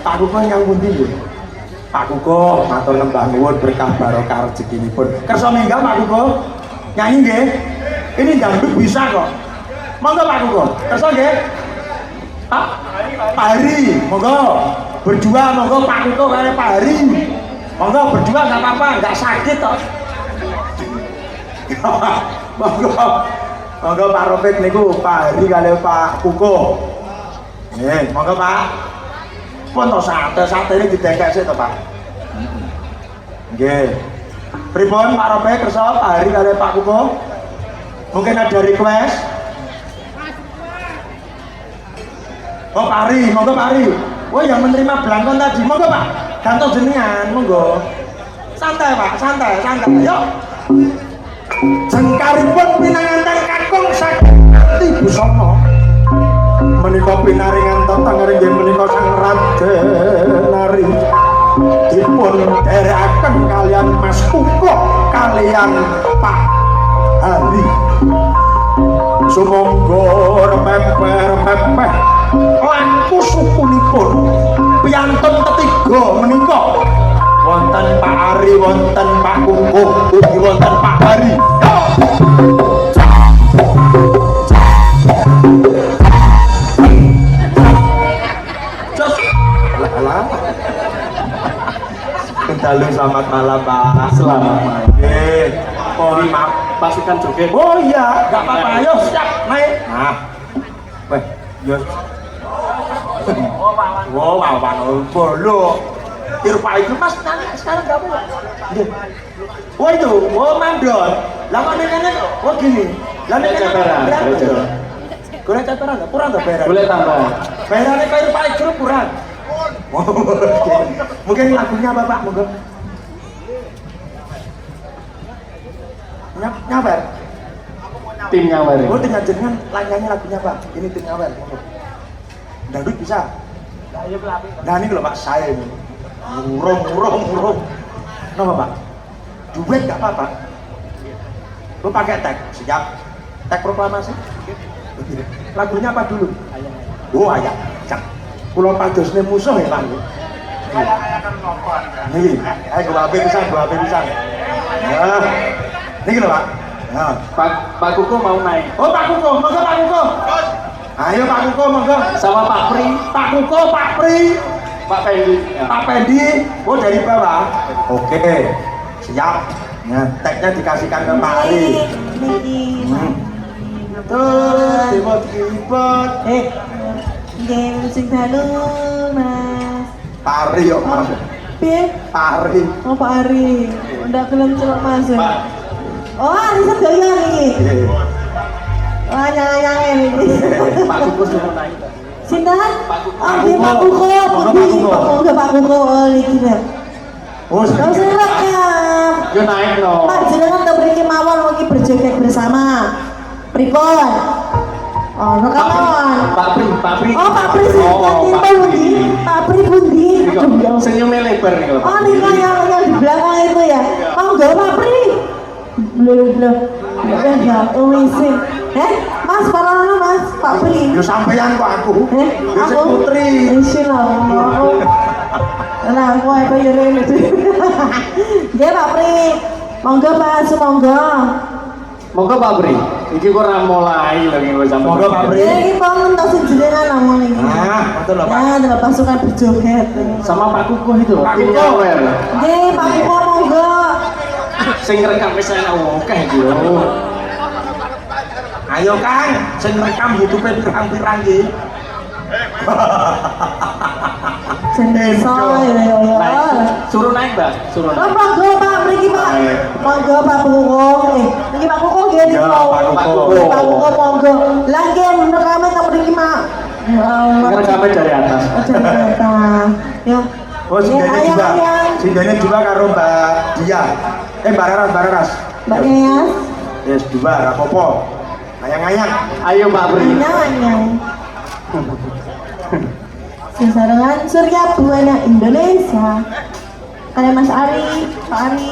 Pak Kukuh yang pundi nggih? Pak Kukuh matur nembang nuwun berkah barokah rezekinipun. Kersa minggat Pak Kukuh. Nyanyi nggih. Ini dangdut bisa kok. Monggo Pak Kukuh. Kersa nggih? Pak Hari, monggo. Berjuang monggo Pak Kukuh kaya Pak Hari. Monggo berjuang enggak apa-apa, enggak sakit toh. Monggo. Monggo Pak Rofik niku Pak Hari kali Pak Kukuh. Nggih, monggo Pak. Pun to sate-satene didekek sik to Pak. Nggih. Pripun Pak Rofik kersa Pak Hari kali Pak Kukuh? Mungkin ada request. Oh Pak Hari, monggo Pak Hari. Oh yang menerima belangkon tadi, monggo Pak. Gantos jenengan, monggo. Santai Pak, santai. Yuk. Jengkaripun pinanganten kakung saking Ibu Sono. Menika pinaringan tetangga inggih menika sang Radenari. Dipun derekaken kalian Mas Kukuh kalian Pak Hari. Sumangga remeh-remeh langkung sukunipun piyantun ketiga menika wonten Pak Ari, wonten Pak Kukuh, ugi wonten Pak Hari. Lah. Dalu selamat malam Pak. Selamat malam. Nggih. Mohon maaf Pasukan joget. Oh iya, enggak apa-apa. Ayo siap naik. Nah. Weh, yo. Wow, bolo. Irfai itu Mas nanya sekarang enggak apa. Nggih. Wah itu, mandor. Lah manene kok gini. Lah nek ceperan. Golek ceperan enggak? Kurang enggak bayar? Boleh tambah. Bayarane kaya Irfai Group kurang. Mungkin lagunya apa Pak? Monggo. Nyawer. Tim nyawer. Oh, tinggal jenengan nyanyi lagunya Pak. Ini tim nyawer. Monggo. Dangdut bisa. Nah ini lho Pak, saya ini. Murung. Napa Pak? Duet enggak apa-apa. Lu pakai tag, siap. Tag proklamasi. Lagunya apa dulu? Oh, ayah. Cak. Pulau padosne musuh ya Pak. Niki, ayo gua HP pisan. Ya. Niki lho Pak. Nah, Pak Kukuh mau naik. oh Pak Kukuh, monggo Pak Kukuh. Ayo Pak Kukuh, monggo. Sama Pak Pri. Pak Kukuh, Pak Pri. Pak Pendi. Pak Pendi, oh dari bawah. Oke, siap. Nah, tagnya dikasihkan ke Pak Ari. Tuh, ribut. Nggih, sing dalu, Mas. Pak Ari yuk Mas. Piye? Pak Ari. Oh, Pak Ari. Ndak gelem celok Mas. Pak. Oh, Ari sedaya iki. Wah, nyayang iki. Pak Kukuh suruh naik. Sinten? Pak Kukuh. Oh, nggih Pak Kukuh. Monggo Pak Kukuh. Oh, iki lho. Oh, Terus rekam. Yo naik no. Pak jenengan ta mriki mawon iki berjoget bersama. Pripun? Oh, rekaman. Pak Pri. Oh, Pak Pri pundi? Pak Pri pundi? Aduh, Senyumnya lebar nih kalau Pak. oh, ini yang di belakang itu ya. Monggo Pak Pri. Belum. Ya, wisi. Mas, parana Mas, Pak Pri. yo sampean kok aku. Yo Aku putri. Isi lah. Nah, aku apa ya rene itu. Nggih Pak Pri. Monggo Pak, monggo. Monggo Pak Pri. Iki kok ora mulai lagi wis sampe. Monggo Pak Pri. Ya iki pon entuk sing jenengan namun iki. Nah, betul loh Pak. Ya, dengan pasukan berjoget. Sama Pak Kukuh itu. Pak Tim Kukuh. nyawer. Nggih, Pak Kukuh monggo. Sing rekam wis enak akeh iki lho. Ayo Kang, sing rekam YouTube pirang-pirang iki. Sensor ya. Naik. Suruh naik, Mbak. Suruh Oh, naik. monggo Pak, mriki Pak. Monggo Pak Kukuh. Niki Pak Kukuh nggih niku. Ya, Pak Kukuh. Pak Kukuh monggo. Lah nggih rekame ta mriki Mak. Ya Allah. Ngerekamnya dari atas. Dari atas. Ya. Oh, sindene juga. Sindene juga karo Mbak Dia. Mbak Raras. Mbak Yas. Yes, dua, rapopo. Ayang-ayang. Ayo Pak Pri. Anyang. Sesarengan Surya Buana Indonesia. Kalian Mas Ari, Pak Ari.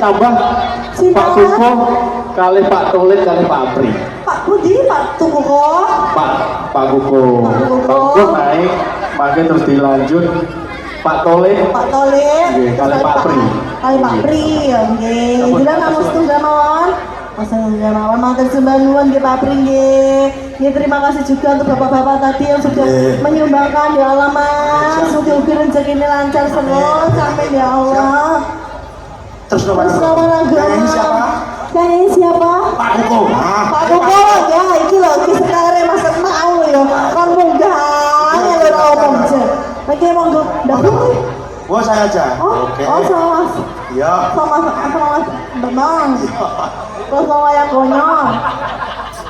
tambah Pak Kuko kali Pak Tolit kali Pak Apri. Pak Budi, Pak Tukuko. Pak Kuko. Pak Kuko naik, makin terus dilanjut Pak Tolit. Pak Tolit. Kali Pak Apri. Kali Pak Apri, oke. Bilang kamu setunggal mawon. Masalah mawon mantan sembanuan ke Pak Apri nggih. Terima kasih juga untuk bapak-bapak tadi yang sudah menyumbangkan ya Allah Mas. Mudah-mudahan rezekinya lancar semua sampai ya Allah. Terus nomor ini siapa? Ini siapa? Pak Kuko. Pak Kuko ya, iki lho, iki sekarang Mas mau ya. Kan munggah ya lho omong aja. Lagi monggo dahulu. Oh saya aja. Oke. Oh sama Mas. Iya. Sama Mas Bambang. Terus sama yang konyol.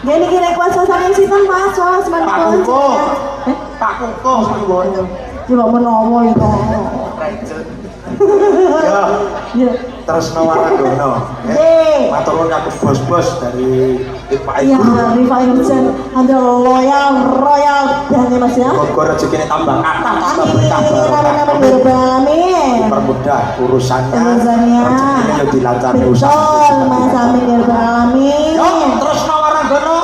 Gini kira kuasa saking sinten Mas, Mas Pak Kuko. Pak Kuko Sumbono. Coba menowo itu. Ya. Ya. Terus nomor Ragono. matur nuwun kagem bos-bos dari Pak Iya, Ibu. Rifa Irjen, Anda royal banget Mas ya. Muga rezekine tambah kathah, tambah Amin, berkah amin, amin, amin. Permudah urusannya, Urusannya. rezekinya ya dilancarkan usaha. Betul, Mas, amin, amin. Yo, terus Nawaranggono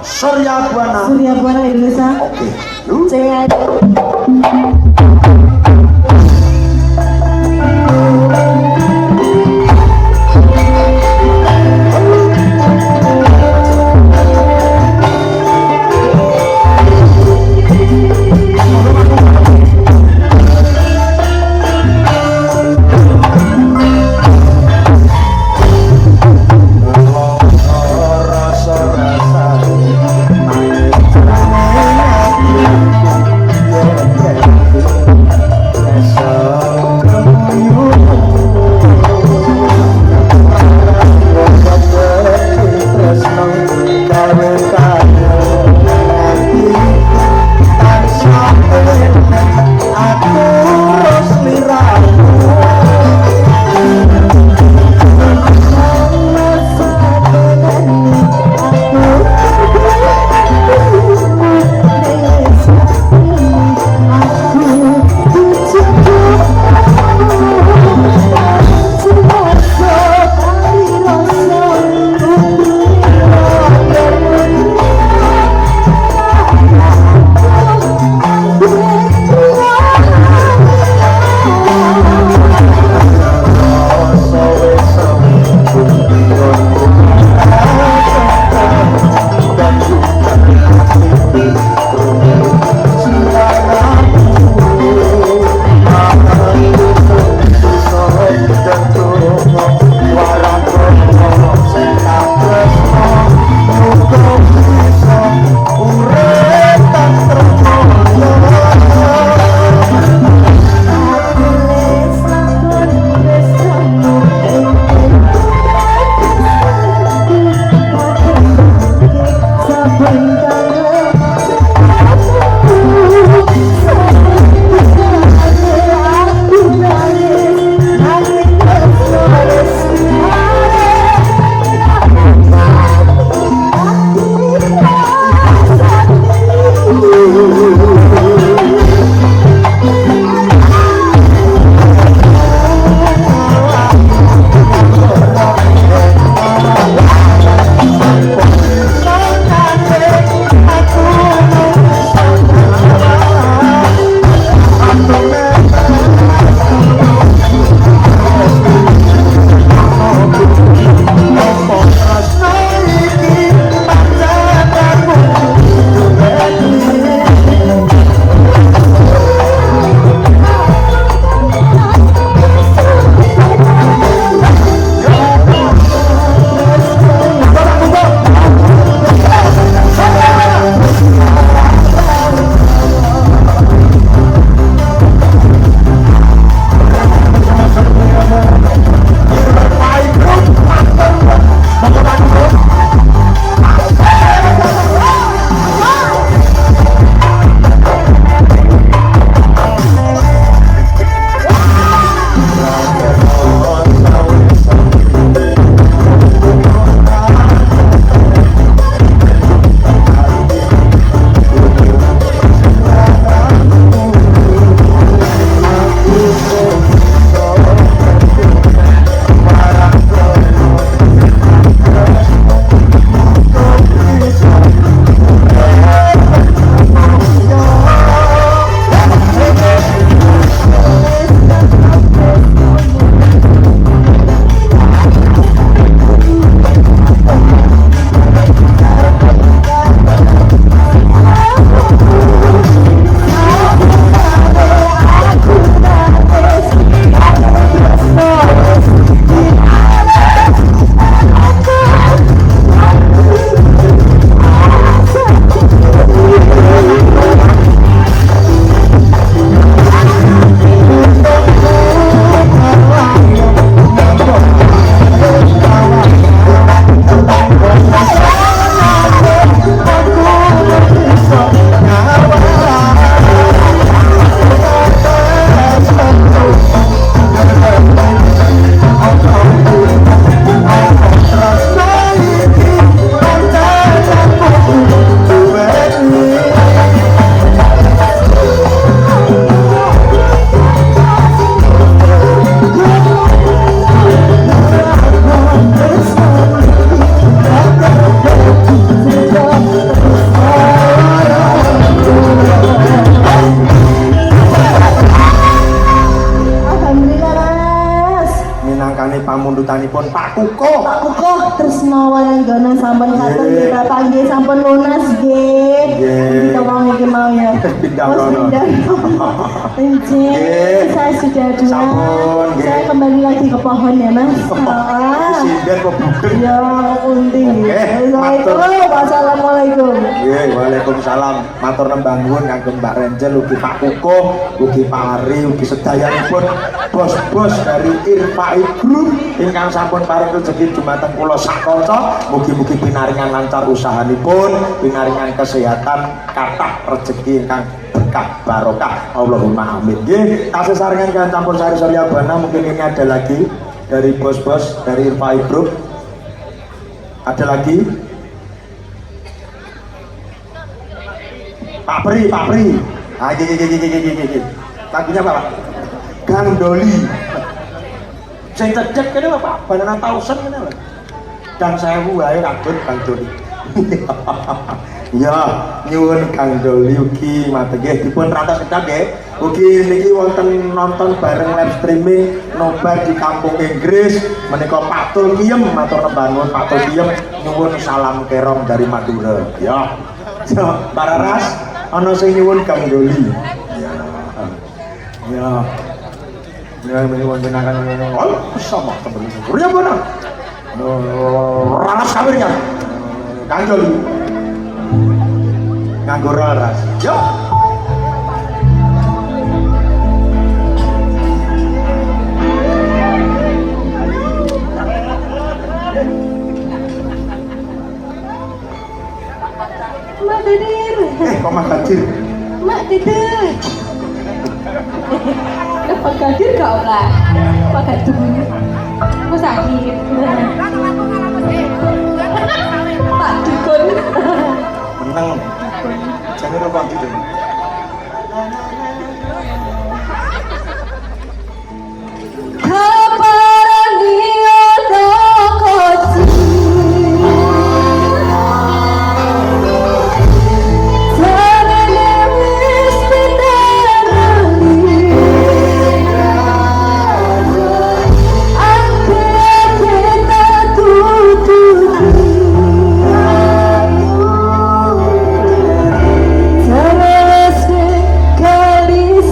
Surya Buana. Surya Buana Indonesia. Oke, yuk. Cek. Sarane pamundutanipun Pak Kuko. Pak Kuko tresno warengana sampun katon nggih Bapak nggih sampun lunas nggih. Nggih. Kita wong iki mau ya. Pindah Mas rono. pindah. Nggih. Saya sudah dua. Sampun, nggih. Saya kembali lagi ke pohon ya Mas. Sinden kok budeng. Ya unti. matur. Assalamualaikum. Nggih, waalaikumsalam. Matur nembang nuwun kangge Mbak Renjel ugi Pak Kuko, ugi Pak Ari, ugi sedayanipun bos-bos dari Irfai Group ingkang sampun paring rezeki dumateng kula sakanca. Mugi-mugi pinaringan lancar usahanipun, pinaringan kesehatan, kathah rezeki ingkang berkah barokah. Allahumma amin. Nggih, tasih sarengan kan campur sari Suryabana. Mungkin ini ada lagi dari bos-bos dari Irfai Group. Ada lagi? Pak Pri. Ah, lagunya apa, Pak? Gang Doli. Sing cedek kene Pak, Banana Tausen kene lho. Dan 1000 wae rambut Gang Doli. Ya, nyuwun Gang Doli ugi matur nggih dipun rantos sedap nggih. Ugi niki wonten nonton bareng live streaming nobar di kampung Inggris menika Pak Tul Kiem, matur nembang Pak Tul Kiem nyuwun salam kerong dari Madura. Ya. Mbak Raras ana sing nyuwun Gang Doli. Ya. Ya nyuwun pinangan ngono. Oh, sama temen. Ya bener. Raras kabarnya. Gang Doli. Nganggo raras. Yo. Mak Didir. Kok Mas Kadir? Mak Didir. Pak Kadir gak ora. Pak Kadir. Kok sakit. Pak Dukun. Meneng. Jangan lupa gitu. Kali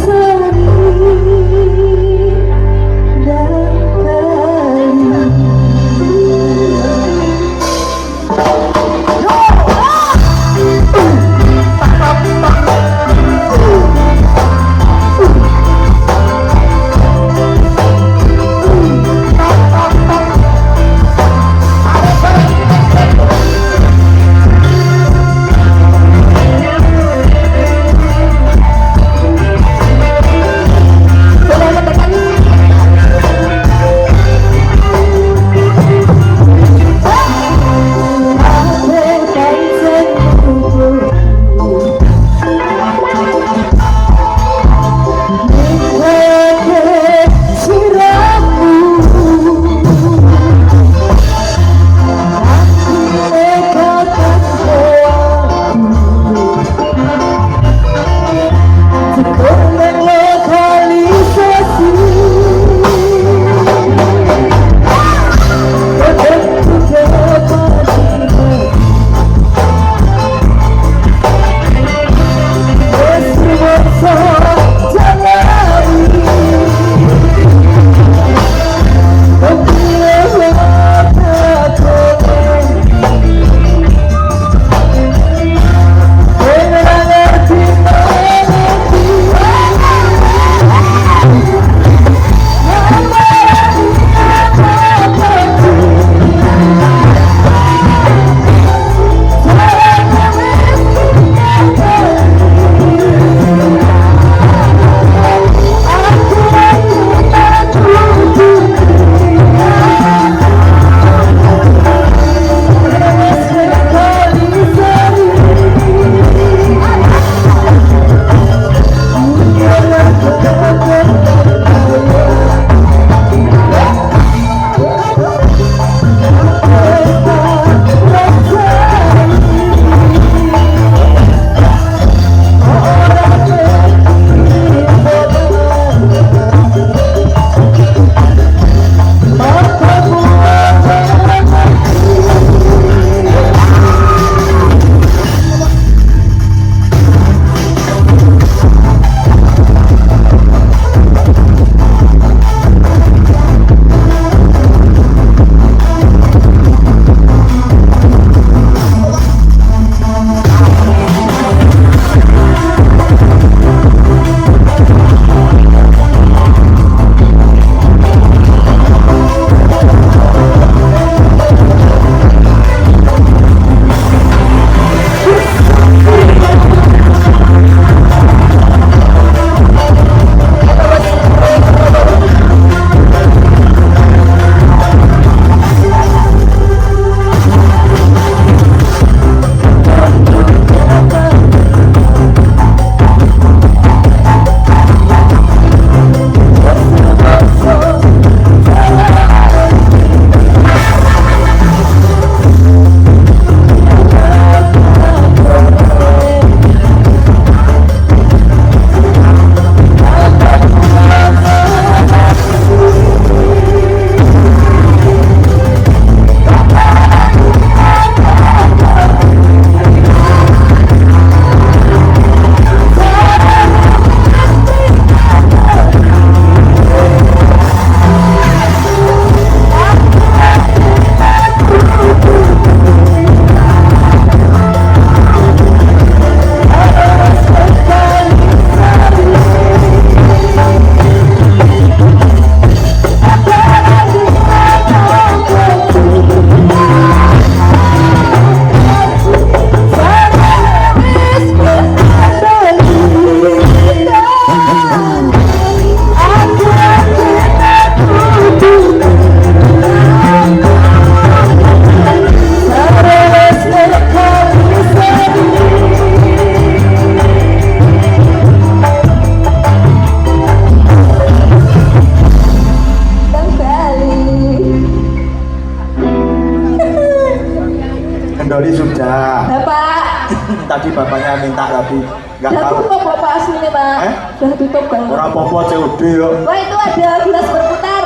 Joli sudah. Bapak. Tadi bapaknya minta tapi nggak Udah tahu. tutup Bapak aslinya Pak. Udah tutup Bang. Orang popo COD yo. Wah itu ada gelas berputar.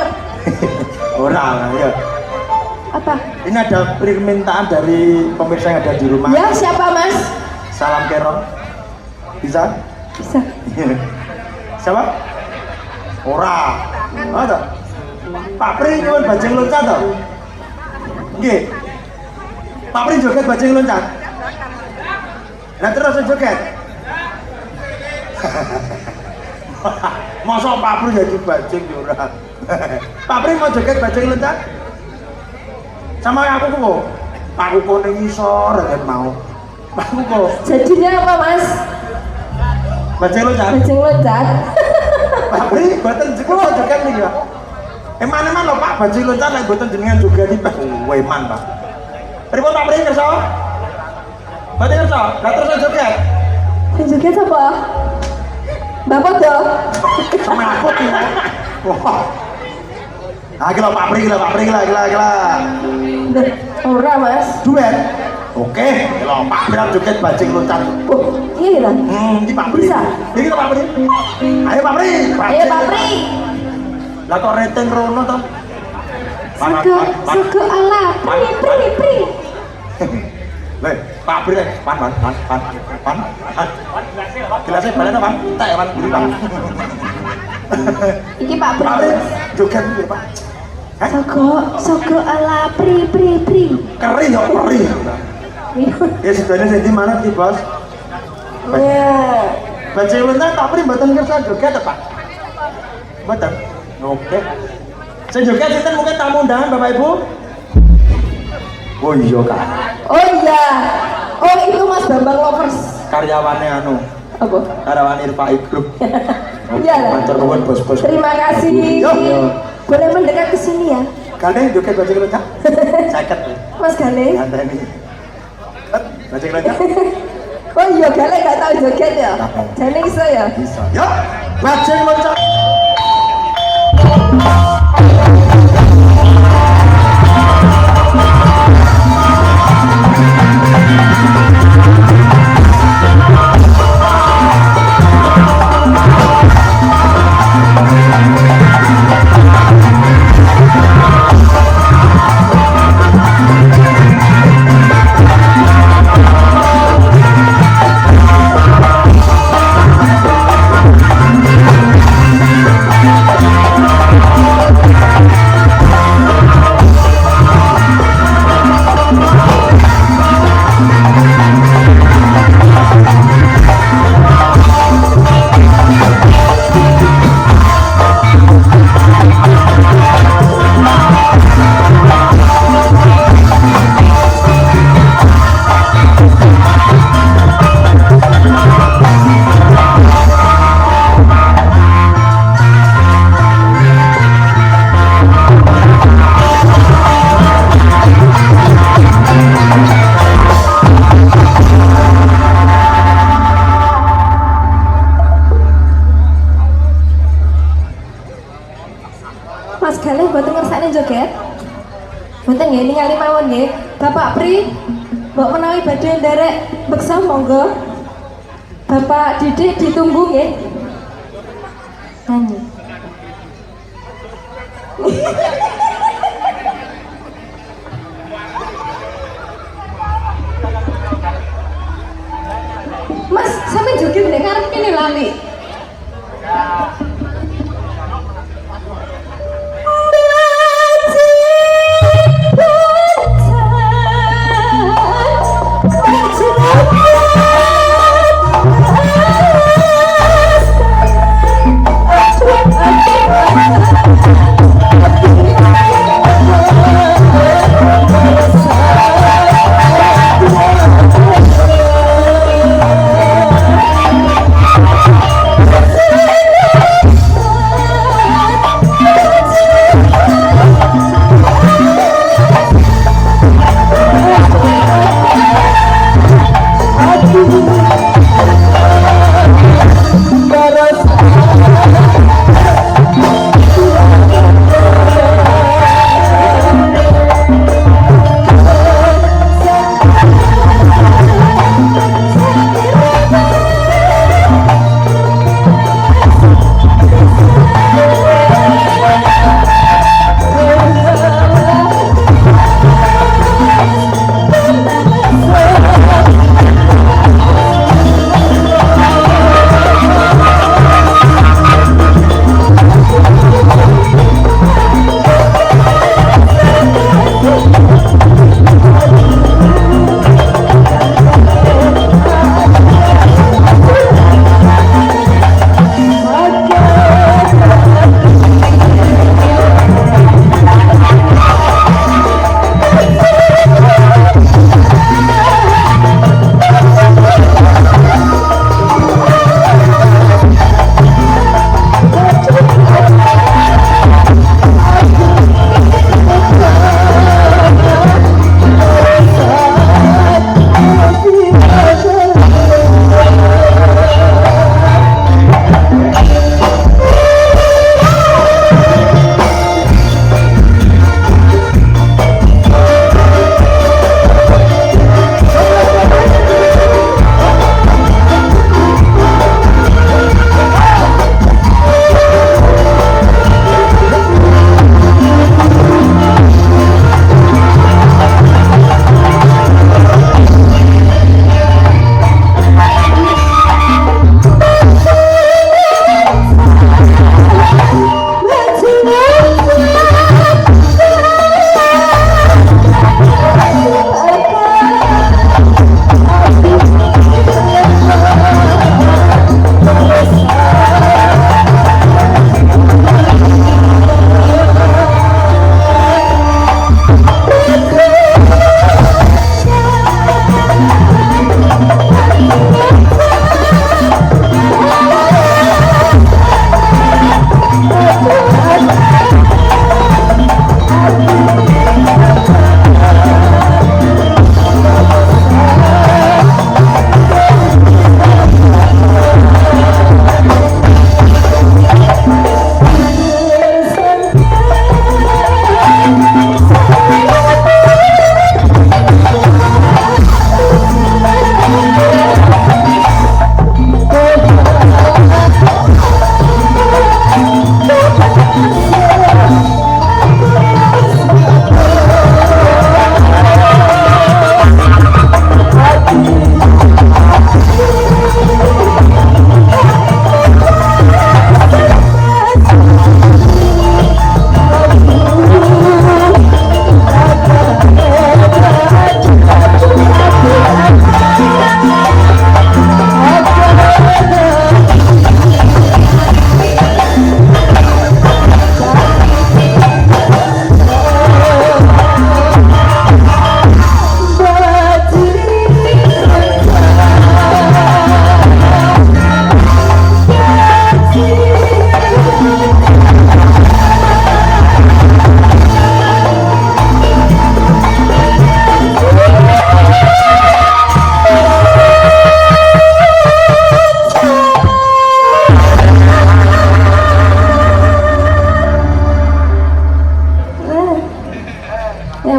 Orang ya. Apa? Ini ada permintaan dari pemirsa yang ada di rumah. Ya siapa Mas? Salam Kero. Bisa? Bisa. Siapa? Ora. Ada. Pak Pri nyuwun bajing loncat to? Nggih. Pak Pri joget bajing loncat. Lah terus joget. Masa Pak Pri jadi bajing yo ora. Pak Pri mau joget bajing loncat? Sama aku kok. Aku kok ning isor rek mau. Aku kok. Jadinya apa Mas? Bajing loncat. Bajing loncat. Pak Pri boten joget nih ya. Eman-eman lho Pak, bajing loncat lek boten jenengan juga di weman Pak. Pripun Pak Pri kersa? Boten kersa, lah terus joget. Yang joget apa? Bapak dong. Sama aku ki. Wah. Ah gila Pak Pri gila. Ora Mas. Duet. Oke, gila Pak Pri joget bajing loncat. Oh, iya kan? Iki Pak Pri. Bisa. Iki Pak Pri. Ayo Pak Pri. Ayo Pak Pri. Lah kok reten rono to? Sego ala pri. Leh, Pak Pri, pan. Gelasnya balen Pak. Tak ya Pak, beli Pak. Iki Pak Pri. Pak Pri, joget iki Pak. Sego ala pri. Keri yo keri. Ya sebenarnya sing di mana ki, Bos? Ya. Bajing loncat Pak Pri mboten kersa joget Pak. Mboten. Oke. Saya joget sinten mungkin tamu undangan Bapak Ibu? Oh iya Kak. Oh iya. Oh itu Mas Bambang Lovers. Karyawannya anu. Apa? Karyawan Irfai Group. Iya lah. Matur nuwun bos-bos. Terima kasih. Yo. Boleh mendekat ke sini ya? Gandeng joget bajing loncat. Caket. Mas Gale. Gandeng. Bajing loncat. Oh iya Gale gak tahu joget ya? Jadi iso ya? Bisa. Yo, bajing loncat. Mas Galih mboten ngersakne joget. Mboten nggih ningali mawon nggih. Bapak Pri, mbok menawi badhe nderek beksa monggo. Bapak Didik ditunggu nggih. Nyanyi. Mas, sampe joget nek karep kene lali.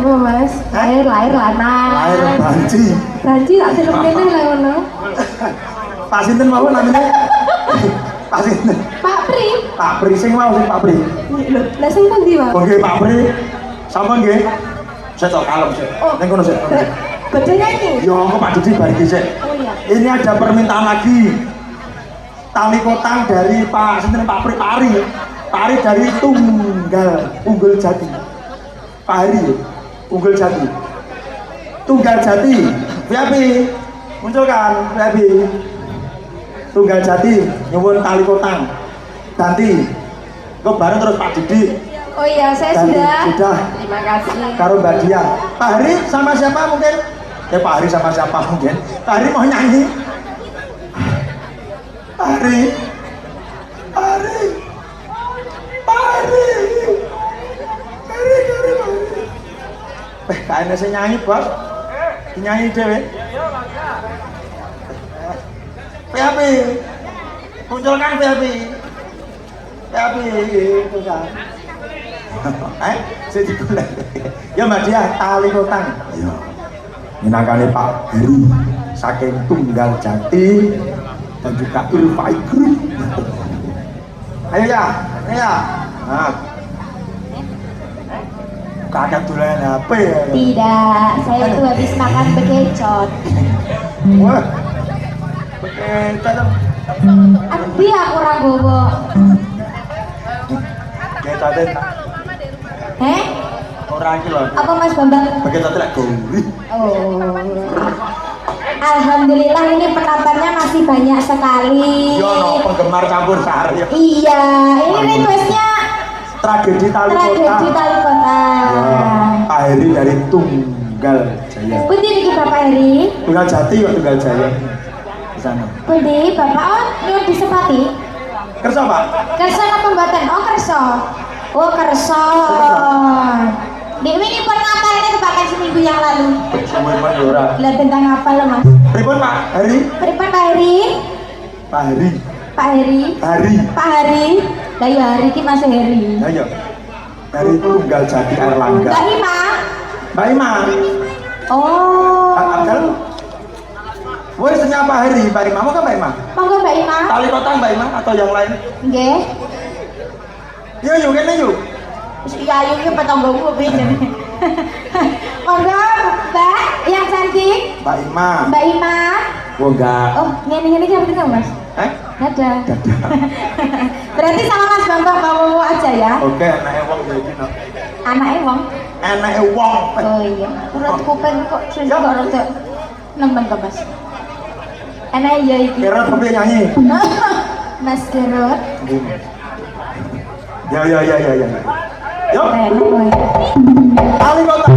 apa Mas? Lahir lanang. Lahir banci. Banci tak delok kene lah ngono. Pak sinten mawon namanya? Pak sinten? Pak Pri. Pak Pri sing mau sing Pak Pri. Lho, lah sing pundi, Pak? Oh nggih Pak Pri. Sampun nggih. Saya tok kalem sih. Ning kono sih. Badhe nyanyi. Yo kok Pak Didi bari sih. Oh iya. Ini ada permintaan lagi. Tali kotang dari Pak sinten Pak Pri Pari. Pari dari Unggul Jati. Pak Hari Unggul Jati. Tunggal Jati. VIP. Muncul kan VIP. Tunggal Jati nyuwun tali kotang. Ganti. Kok bareng terus Pak Didi. Oh iya, saya Ganti. sudah. Sudah. Terima kasih. Karo Mbak Dia. Pak Hari sama siapa mungkin? Pak Hari sama siapa mungkin? Pak Hari mau nyanyi. Pak Hari. Pak Hari. Pak Hari. Kayaknya saya nyanyi bos. Nyanyi dewe. PHP. Munculkan PHP. PHP gitu kan. Saya digolek. Ya Mbak Dia, tali kotang. Iya. Minangkane Pak Heri saking Tunggal Jati dan juga Ilfai Group. Ayo ya, ayo ya. Nah. Kakak dolan HP ya. Tidak, saya itu habis makan bekecot. Wah. Bekecot. Andi aku ora gowo. Bekecot. Ora iki lho. Apa Mas Bambang? Bekecot lek gurih. Oh. Alhamdulillah ini penontonnya masih banyak sekali. Yo no penggemar campur sari. Iya, ini requestnya Tragedi Tali Kota. tragedi Tali Kota. Ya, Pak Heri dari Tunggal Jaya. Pundi niki Bapak Heri? Tunggal Jati kok Tunggal Jaya. Di sana. Pundi Bapak? Oh, nyuwun disepati. Kersa Pak? Kerso napa mboten? Oh, kerso. Oh, kerso. Dewi ini pun ngapal ini tebakan seminggu yang lalu. Semua ora. Lah tentang apa lo Mas? Pripun Pak Heri? Pripun Pak Heri? Pak Heri. Pak Heri? Hari. Pak Hari? Lah ya Hari ki Mas Heri. Ayo. Dari Tunggal Jati Erlangga. Mbak Ima? Mbak Ima. Oh. Adel. Woi, senyap Pak Heri. Mbak Ima mau kan Mbak Ima? Monggo Mbak Ima. Tali kota Mbak Ima atau yang lain? Nggih. Yuk kene yuk. Ya ayo ki petanggomu piye. Monggo Mbak yang cantik. Mbak Ima. Mbak Ima. Oh enggak. Oh, ngene-ngene ki apa itu Mas? Dadah. Berarti sama Mas Bambang bawa aja ya. Oke, anake wong ya iki no. Anake wong. Anake wong. Oh iya. Urut kuping kok sing kok rada nemen kok Mas. Anake ya iki. Kira kepiye nyanyi? Mas Gerot. Ya. Yuk. Enak kowe. Tali kota.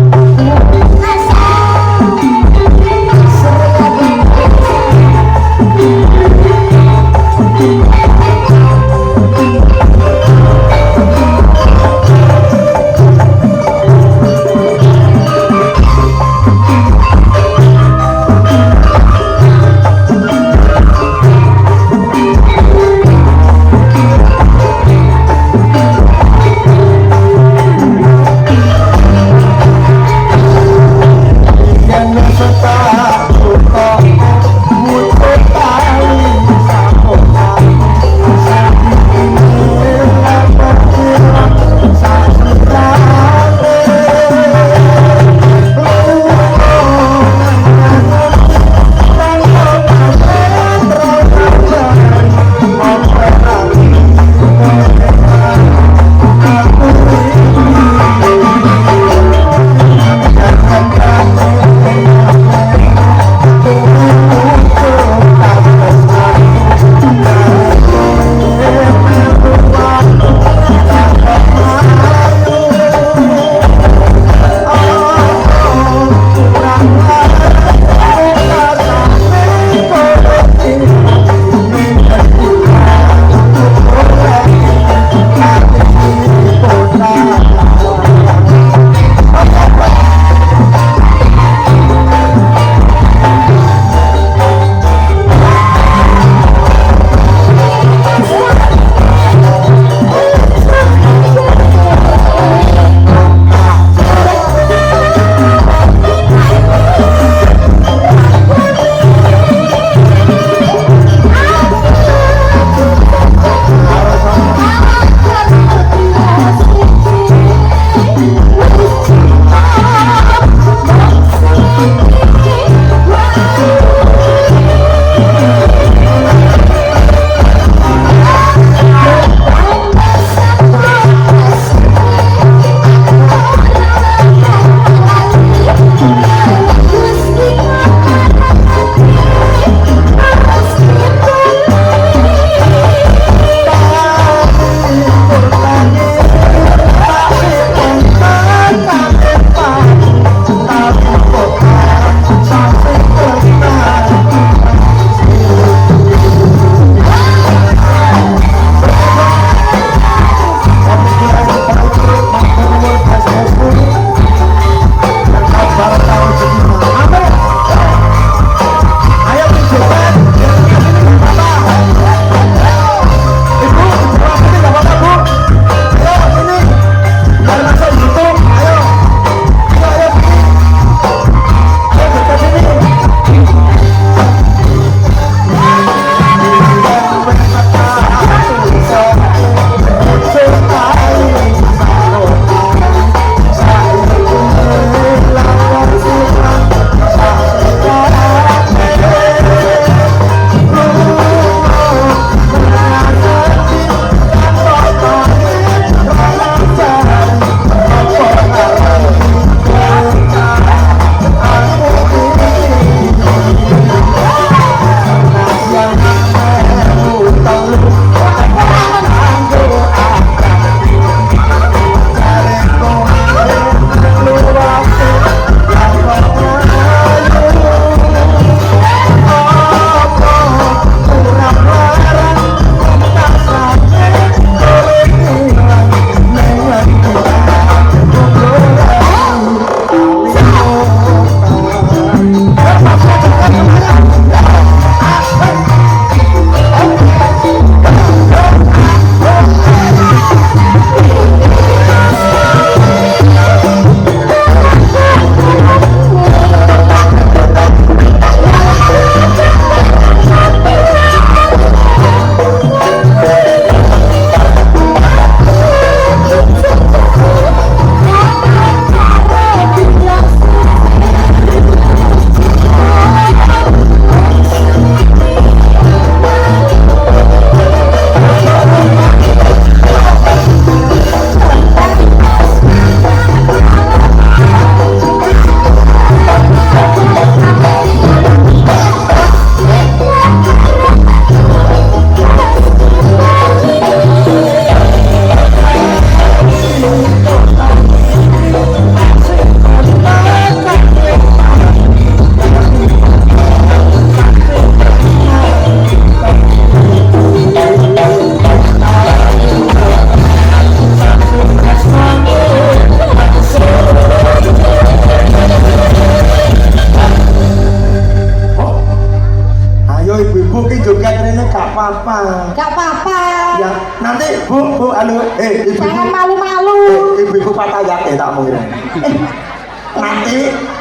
Jangan malu-malu. Ibu-ibu Patayat tak mungkin.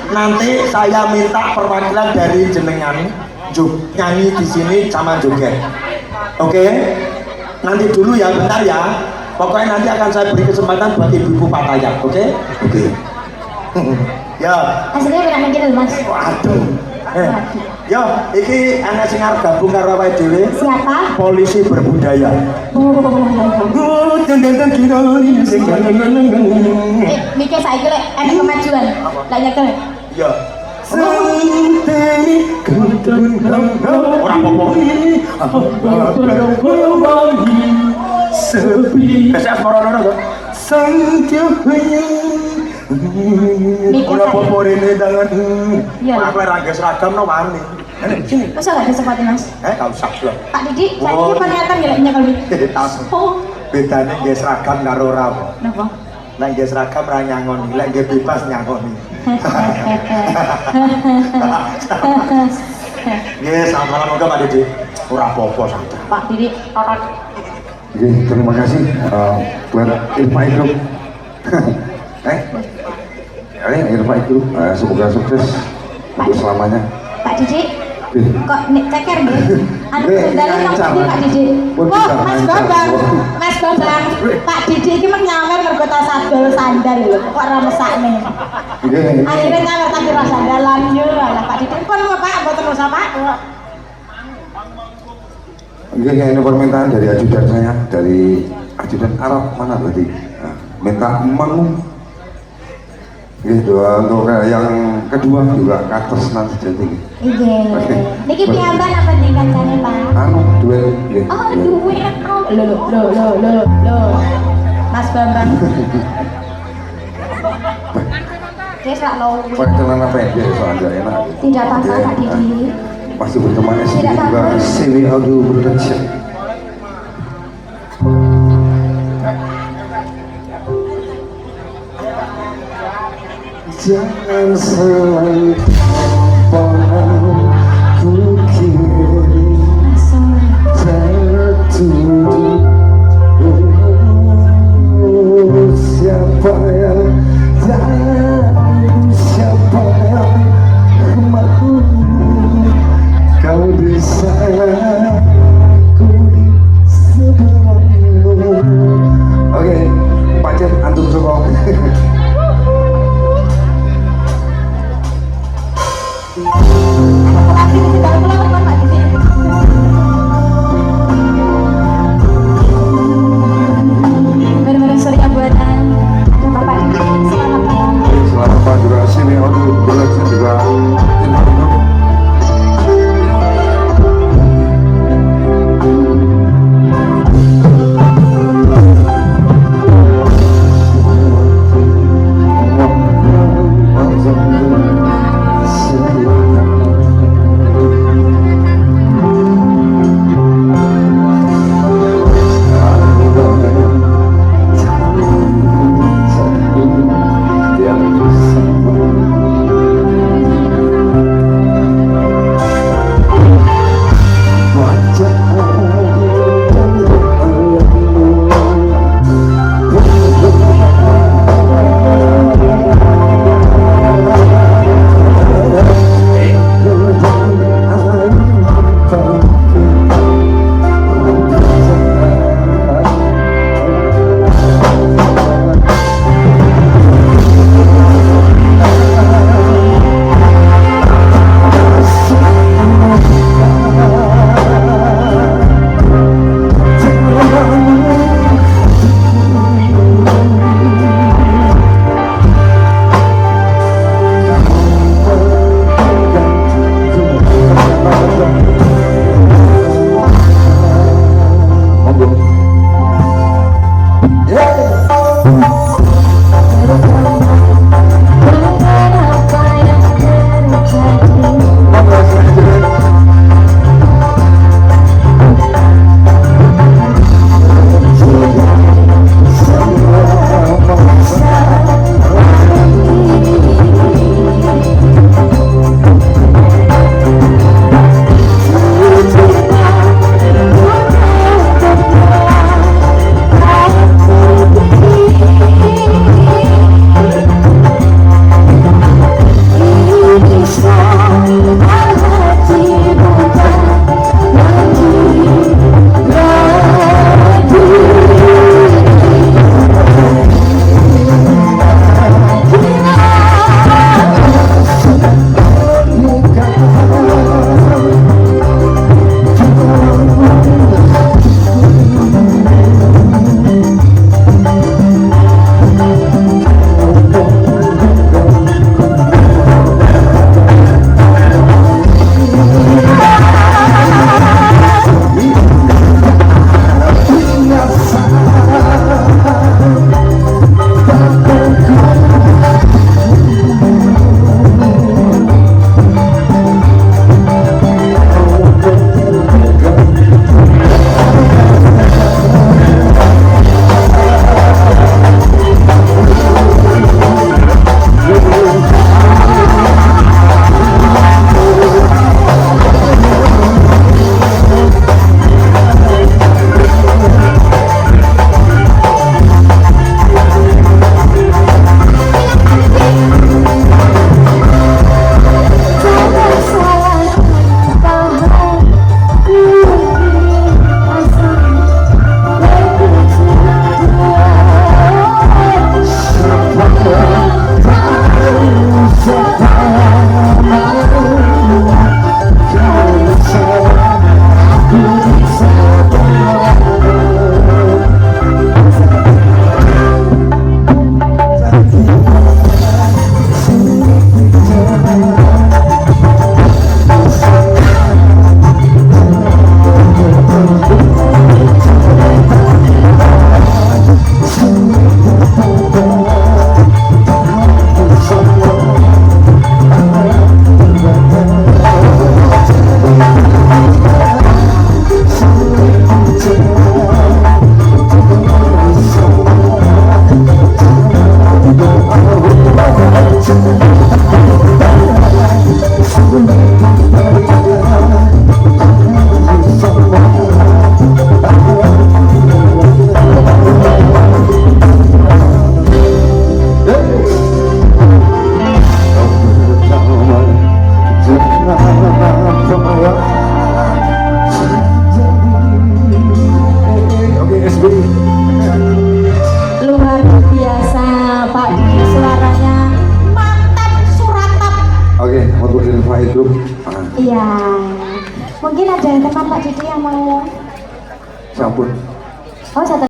Nanti saya minta perwakilan dari jenengan nyanyi di sini sama joget. Oke? Nanti dulu ya, bentar ya. Pokoknya nanti akan saya beri kesempatan buat ibu-ibu Patayat, oke? Oke. Ya. Aslinya pernah mikir Mas. Waduh. Yo, iki anak sing arep gabung karo awake dhewe. Siapa? Polisi berbudaya. Mikir saiki lek enek kemajuan. Lek nyekel. Ya. Ora apa-apa. Sepi. Kasih asmara to. Ora apa-apa rene tangan. Iya. Aku ora nggo seragam no wani. Sini, masa nggak disempati Mas? Gak usah lho. Pak Didi, saya ini penglihatan ya nyekel ini. Oh, Bedane nggih seragam karo ora apa. kenapa? Nek nggih seragam ra nyangoni, lek nggih bebas nyangoni. Nggih, selamat malam moga Pak Didi. Ora apa-apa santai. Pak Didi, orang Oke, terima kasih buat Irma Group. Irma Group, semoga sukses untuk selamanya. Pak Didi, kok ceker nih? Anu Nih, kendali ngancam, Pak Didi. pun Oh, tidak Mas ngancam, Bambang, kok. Mas Bambang, Pak Didi ini menyawer mergo tas sadol sandal lho. Kok ora mesakne. Akhirnya nyawer tapi rasa sandalan yo. Lah Pak Didi pun Pak mboten usah Pak. Ini permintaan dari ajudan saya, dari ajudan Arab mana tadi? Nah, minta emang. Gitu, untuk yang kedua juga kates nanti jadi. Iya. Niki piyambak apa nih kancane Pak? Anu duet, gitu. Oh, duit. Lo. Mas Bambang. Dia selalu Pakai celana pendek soalnya enak. tidak apa-apa Pak Didi. Masih berteman SD Tidak juga apa-apa. Sini Audio Production. Jangan selalu ku kiri tertuduh. Siapa yang tahu, siapa yang mau kau di sana, ku di sebelahmu. Oke, Pacar antum cukup. supply grup. Ah, Iya. Mungkin ada teman Pak Didi yang mau. sampun. Oh, satu